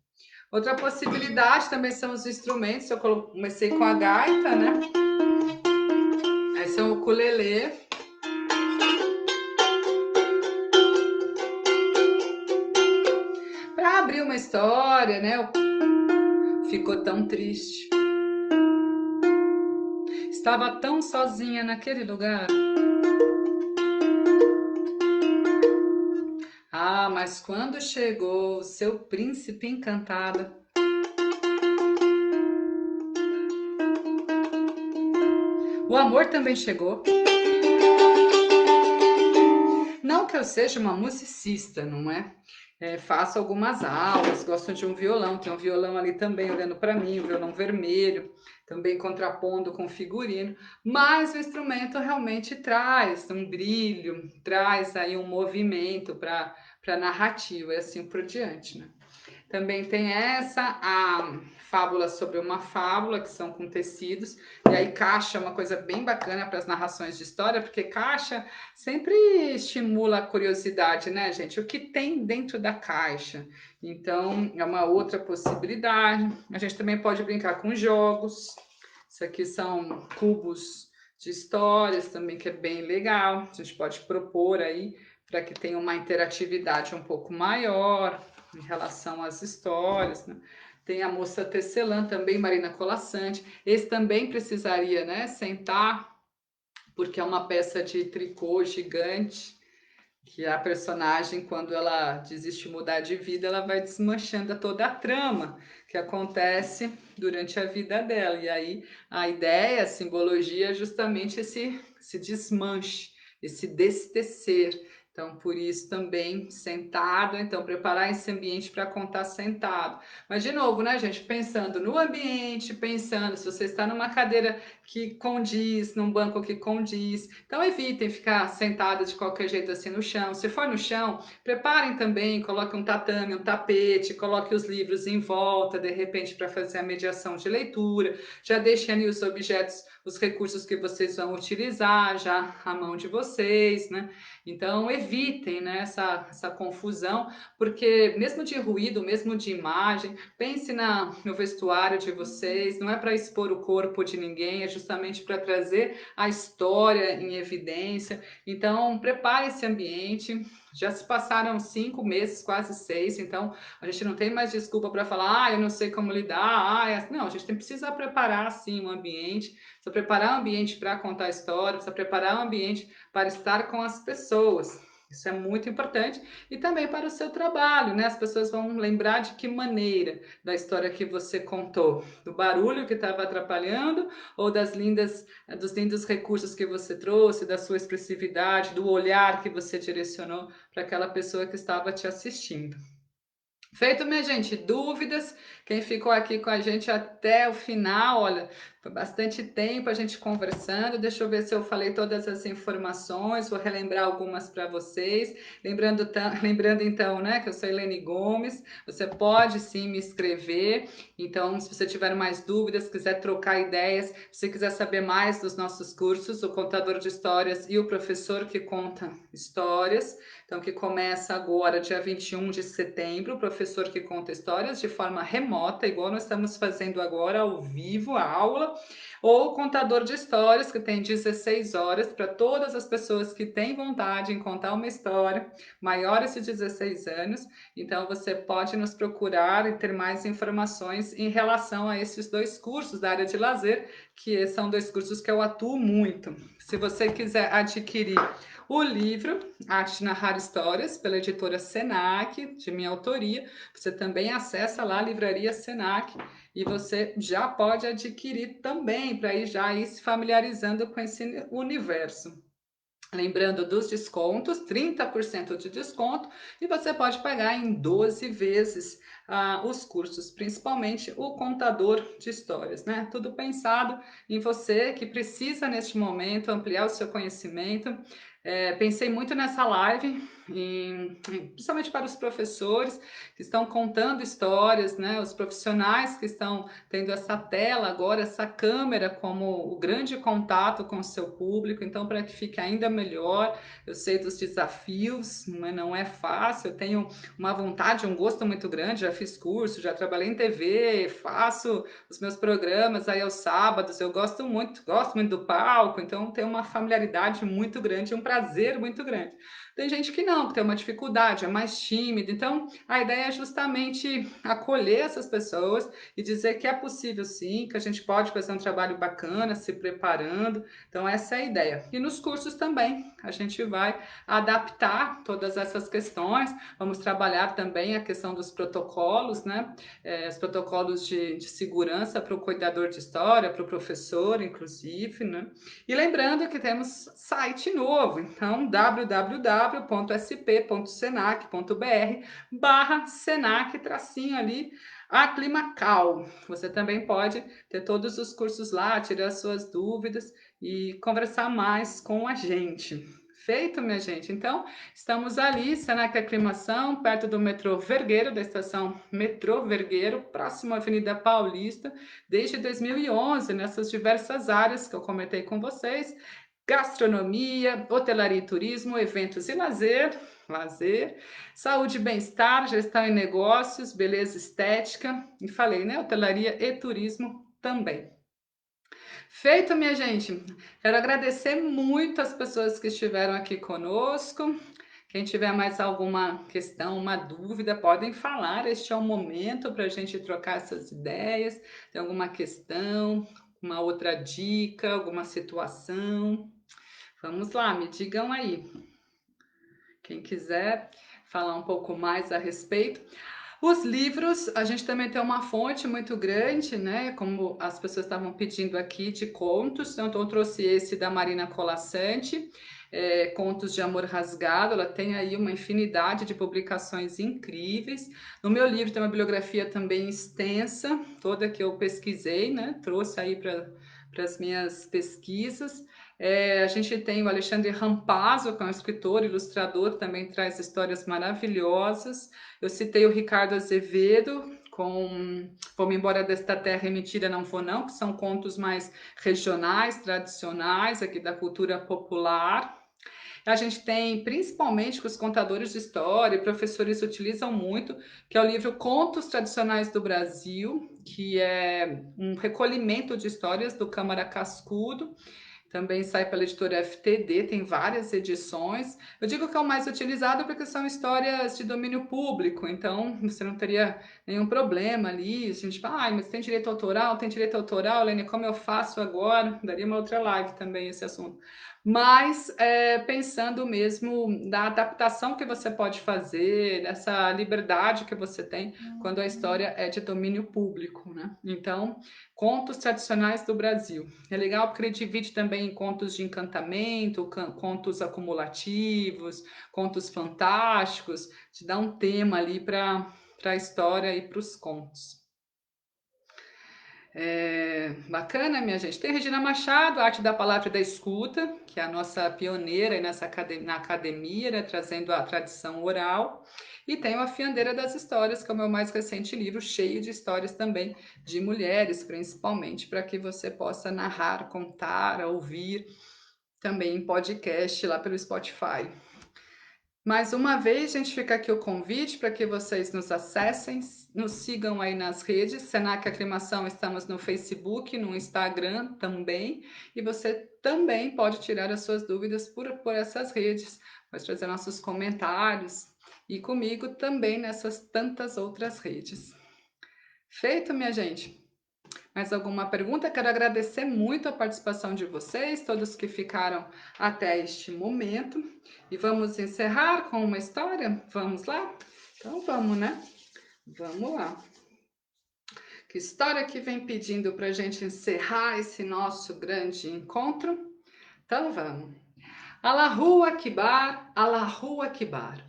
Outra possibilidade também são os instrumentos. Eu comecei com a gaita, né? Aí são o ukulele. Para abrir uma história, né? Ficou tão triste. Estava tão sozinha naquele lugar. Ah, mas quando chegou o seu príncipe encantado, o amor também chegou. Não que eu seja uma musicista, não é? Faço algumas aulas, gosto de um violão, tem um violão ali também olhando para mim, um violão vermelho, também contrapondo com figurino, mas o instrumento realmente traz um brilho, traz aí um movimento para a narrativa e assim por diante, né? Também tem a fábula sobre uma fábula, que são com tecidos, e aí caixa é uma coisa bem bacana para as narrações de história, porque caixa sempre estimula a curiosidade, né, gente? O que tem dentro da caixa? Então, é uma outra possibilidade. A gente também pode brincar com jogos. Isso aqui são cubos de histórias também, que é bem legal. A gente pode propor aí para que tenha uma interatividade um pouco maior em relação às histórias, né? Tem a moça tecelã também, Marina Colasanti. Esse também precisaria, né, sentar, porque é uma peça de tricô gigante, que a personagem, quando ela desiste de mudar de vida, ela vai desmanchando toda a trama que acontece durante a vida dela. E aí a ideia, a simbologia é justamente esse desmanche, esse destecer. Então, por isso também sentado, então preparar esse ambiente para contar sentado. Mas de novo, né, gente, pensando no ambiente, pensando se você está numa cadeira que condiz, num banco que condiz. Então evitem ficar sentados de qualquer jeito assim no chão. Se for no chão, preparem também, coloquem um tatame, um tapete, coloque os livros em volta, de repente, para fazer a mediação de leitura. Já deixem ali os objetos, os recursos que vocês vão utilizar, já à mão de vocês, né? Então evitem, né, essa confusão, porque mesmo de ruído, mesmo de imagem, pense no vestuário de vocês, não é para expor o corpo de ninguém, é justamente para trazer a história em evidência. Então, prepare esse ambiente. Já se passaram 5 meses, quase 6, então a gente não tem mais desculpa para falar, eu não sei como lidar. Não, a gente precisa preparar sim o ambiente, precisa preparar o ambiente para contar a história, precisa preparar o ambiente para estar com as pessoas. Isso é muito importante. E também para o seu trabalho, né? As pessoas vão lembrar de que maneira da história que você contou, do barulho que estava atrapalhando ou dos lindos recursos que você trouxe, da sua expressividade, do olhar que você direcionou para aquela pessoa que estava te assistindo. Feito, minha gente, dúvidas? Quem ficou aqui com a gente até o final, olha, foi bastante tempo a gente conversando. Deixa eu ver se eu falei todas as informações, vou relembrar algumas para vocês. Lembrando então, né, que eu sou Helene Gomes, você pode sim me escrever. Então, se você tiver mais dúvidas, quiser trocar ideias, se quiser saber mais dos nossos cursos, o Contador de Histórias e o Professor que Conta Histórias. Então, que começa agora, dia 21 de setembro, o professor que conta histórias de forma remota, igual nós estamos fazendo agora, ao vivo, a aula, ou o contador de histórias, que tem 16 horas, para todas as pessoas que têm vontade em contar uma história, maiores de 16 anos. Então, você pode nos procurar e ter mais informações em relação a esses dois cursos da área de lazer, que são dois cursos que eu atuo muito. Se você quiser adquirir o livro Arte de Narrar Histórias, pela editora Senac, de minha autoria, você também acessa lá a Livraria Senac e você já pode adquirir também, para ir se familiarizando com esse universo. Lembrando dos descontos, 30% de desconto, e você pode pagar em 12 vezes os cursos, principalmente o contador de histórias, né? Tudo pensado em você que precisa, neste momento, ampliar o seu conhecimento. Pensei muito nessa live, principalmente para os professores que estão contando histórias, né? Os profissionais que estão tendo essa tela agora, essa câmera como o grande contato com o seu público, então para que fique ainda melhor, eu sei dos desafios, não é fácil, eu tenho uma vontade, um gosto muito grande, já fiz curso, já trabalhei em TV, faço os meus programas aí aos sábados, eu gosto muito do palco, então tenho uma familiaridade muito grande, um prazer muito grande. Tem gente que não, que tem uma dificuldade, é mais tímida. Então, a ideia é justamente acolher essas pessoas e dizer que é possível sim, que a gente pode fazer um trabalho bacana, se preparando. Então, essa é a ideia. E nos cursos também, a gente vai adaptar todas essas questões. Vamos trabalhar também a questão dos protocolos, né? Os protocolos de segurança para o cuidador de história, para o professor, inclusive, né? E lembrando que temos site novo, então www.sp.senac.br/Senac, tracinho ali, Aclimacal. Você também pode ter todos os cursos lá, tirar suas dúvidas e conversar mais com a gente. Feito, minha gente? Então, estamos ali, Senac Aclimação, perto do metrô Vergueiro, da estação Metrô Vergueiro, próximo à Avenida Paulista, desde 2011, nessas diversas áreas que eu comentei com vocês, gastronomia, hotelaria e turismo, eventos e lazer, saúde e bem-estar, gestão e negócios, beleza estética, e falei, né, hotelaria e turismo também. Feito, minha gente. Quero agradecer muito as pessoas que estiveram aqui conosco. Quem tiver mais alguma questão, uma dúvida, podem falar. Este é o momento para a gente trocar essas ideias. Tem alguma questão, uma outra dica, alguma situação? Vamos lá, me digam aí. Quem quiser falar um pouco mais a respeito. Os livros, a gente também tem uma fonte muito grande, né? Como as pessoas estavam pedindo aqui, de contos. Então, eu trouxe esse da Marina Colasanti, Contos de Amor Rasgado. Ela tem aí uma infinidade de publicações incríveis. No meu livro tem uma bibliografia também extensa, toda que eu pesquisei, né? Trouxe aí para as minhas pesquisas. A gente tem o Alexandre Rampazzo, que é um escritor, ilustrador, também traz histórias maravilhosas. Eu citei o Ricardo Azevedo com Vou-me embora desta terra e mentira não vou não, que são contos mais regionais, tradicionais, aqui da cultura popular. A gente tem, principalmente que os contadores de história e professores utilizam muito, que é o livro Contos Tradicionais do Brasil, que é um recolhimento de histórias do Câmara Cascudo. Também sai pela editora FTD, tem várias edições. Eu digo que é o mais utilizado porque são histórias de domínio público, então você não teria nenhum problema ali. A gente fala, mas tem direito autoral? Tem direito autoral, Lene, como eu faço agora? Daria uma outra live também esse assunto. Mas pensando mesmo da adaptação que você pode fazer, dessa liberdade que você tem quando a história é de domínio público, né? Então, contos tradicionais do Brasil. É legal porque ele divide também em contos de encantamento, contos acumulativos, contos fantásticos, te dá um tema ali para a história e para os contos. Bacana, minha gente. Tem Regina Machado, Arte da Palavra e da Escuta, que é a nossa pioneira na academia, né, trazendo a tradição oral. E tem A Fiandeira das Histórias, que é o meu mais recente livro, cheio de histórias também de mulheres, principalmente, para que você possa narrar, contar, ouvir, também em podcast lá pelo Spotify. Mais uma vez, gente, fica aqui o convite para que vocês nos acessem, nos sigam aí nas redes. Senac Aclimação, estamos no Facebook, no Instagram também. E você também pode tirar as suas dúvidas por essas redes, pode trazer nossos comentários e comigo também nessas tantas outras redes. Feito, minha gente? Mais alguma pergunta? Quero agradecer muito a participação de vocês, todos que ficaram até este momento. E vamos encerrar com uma história? Vamos lá? Então vamos, né? Vamos lá. Que história que vem pedindo para a gente encerrar esse nosso grande encontro? Então vamos. Allahu Akbar, Allahu Akbar.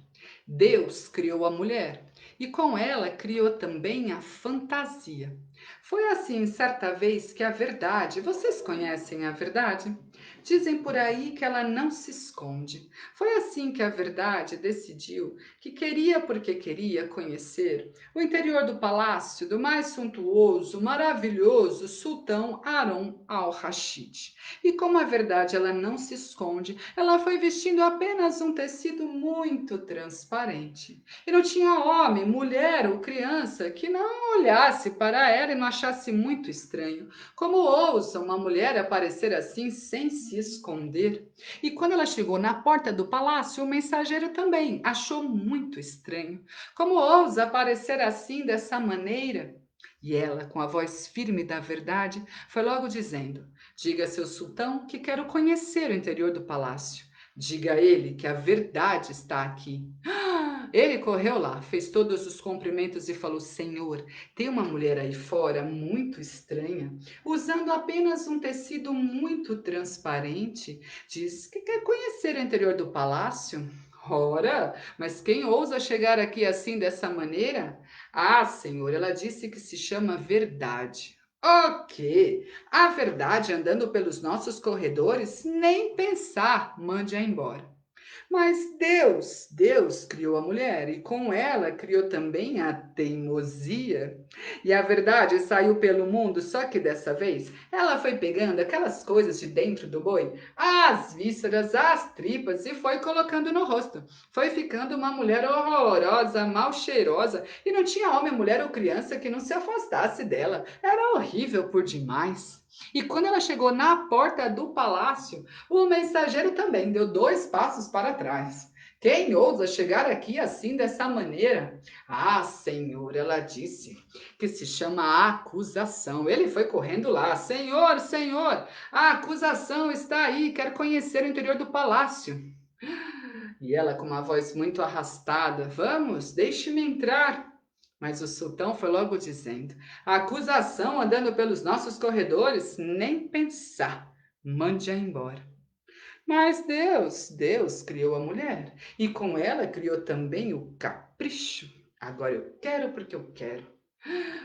Deus criou a mulher e com ela criou também a fantasia. Foi assim certa vez que a verdade, vocês conhecem a verdade? Dizem por aí que ela não se esconde. Foi assim que a verdade decidiu que queria porque queria conhecer o interior do palácio do mais suntuoso, maravilhoso sultão Harun al-Rashid. E como a verdade ela não se esconde, ela foi vestindo apenas um tecido muito transparente. E não tinha homem, mulher ou criança que não olhasse para ela e não achasse muito estranho. Como ousa uma mulher aparecer assim sem se esconder? E quando ela chegou na porta do palácio, o mensageiro também achou muito estranho. Como ousa aparecer assim, dessa maneira? E ela, com a voz firme da verdade, foi logo dizendo: Diga a seu sultão que quero conhecer o interior do palácio. Diga a ele que a verdade está aqui. Ele correu lá, fez todos os cumprimentos e falou: Senhor, tem uma mulher aí fora muito estranha, usando apenas um tecido muito transparente. Diz que quer conhecer o interior do palácio. Ora, mas quem ousa chegar aqui assim dessa maneira? Ah, Senhor, ela disse que se chama verdade. O quê? A verdade andando pelos nossos corredores? Nem pensar, mande-a embora. Mas Deus criou a mulher e com ela criou também a teimosia. E a verdade saiu pelo mundo, só que dessa vez ela foi pegando aquelas coisas de dentro do boi, as vísceras, as tripas e foi colocando no rosto. Foi ficando uma mulher horrorosa, mal cheirosa e não tinha homem, mulher ou criança que não se afastasse dela. Era horrível por demais. E quando ela chegou na porta do palácio, o mensageiro também deu 2 passos para trás. Quem ousa chegar aqui assim dessa maneira? Ah, Senhor, ela disse que se chama acusação. Ele foi correndo lá. Senhor, Senhor, a acusação está aí, quer conhecer o interior do palácio. E ela com uma voz muito arrastada: Vamos, deixe-me entrar. Mas o sultão foi logo dizendo: A acusação andando pelos nossos corredores? Nem pensar. Mande-a embora. Mas Deus criou a mulher e com ela criou também o capricho. Agora eu quero porque eu quero.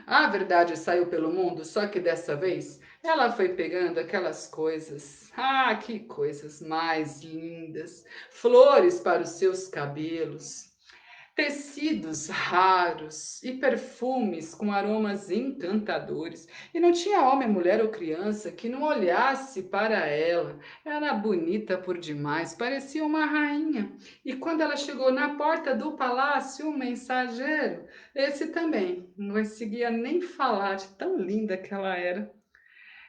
A verdade saiu pelo mundo, só que dessa vez ela foi pegando aquelas coisas. Ah, que coisas mais lindas! Flores para os seus cabelos, tecidos raros e perfumes com aromas encantadores. E não tinha homem, mulher ou criança que não olhasse para ela. Era bonita por demais, parecia uma rainha. E quando ela chegou na porta do palácio, o mensageiro, esse também, não conseguia nem falar de tão linda que ela era.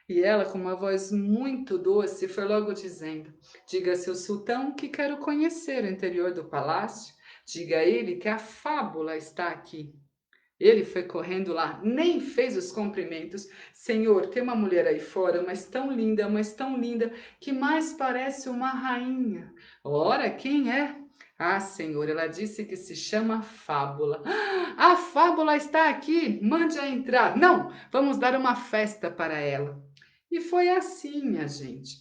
E ela, com uma voz muito doce, foi logo dizendo: Diga a seu sultão que quero conhecer o interior do palácio. Diga a ele que a fábula está aqui. Ele foi correndo lá, nem fez os cumprimentos. Senhor, tem uma mulher aí fora, mas tão linda, que mais parece uma rainha. Ora, quem é? Ah, Senhor, ela disse que se chama Fábula. Ah, a Fábula está aqui, mande-a entrar. Não, vamos dar uma festa para ela. E foi assim, minha gente,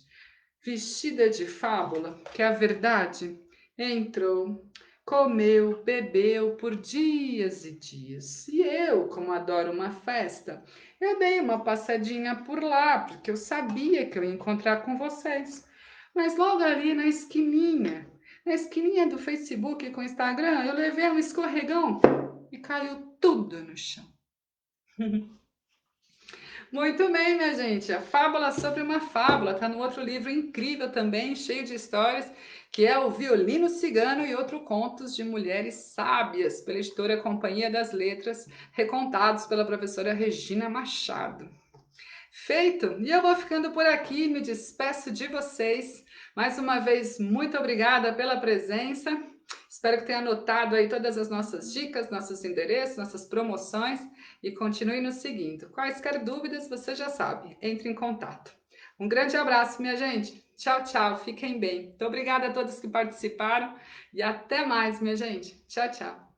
vestida de Fábula, que a verdade entrou, comeu, bebeu por dias e dias. E eu, como adoro uma festa, eu dei uma passadinha por lá, porque eu sabia que eu ia encontrar com vocês. Mas logo ali na esquininha do Facebook com o Instagram, eu levei um escorregão e caiu tudo no chão. Muito bem, minha gente. A Fábula sobre uma Fábula está no outro livro incrível também, cheio de histórias, que é O Violino Cigano e Outros Contos de Mulheres Sábias, pela editora Companhia das Letras, recontados pela professora Regina Machado. Feito! E eu vou ficando por aqui, me despeço de vocês. Mais uma vez, muito obrigada pela presença. Espero que tenha anotado aí todas as nossas dicas, nossos endereços, nossas promoções e continue nos seguindo. Quaisquer dúvidas, você já sabe, entre em contato. Um grande abraço, minha gente. Tchau, tchau. Fiquem bem. Muito obrigada a todos que participaram e até mais, minha gente. Tchau, tchau.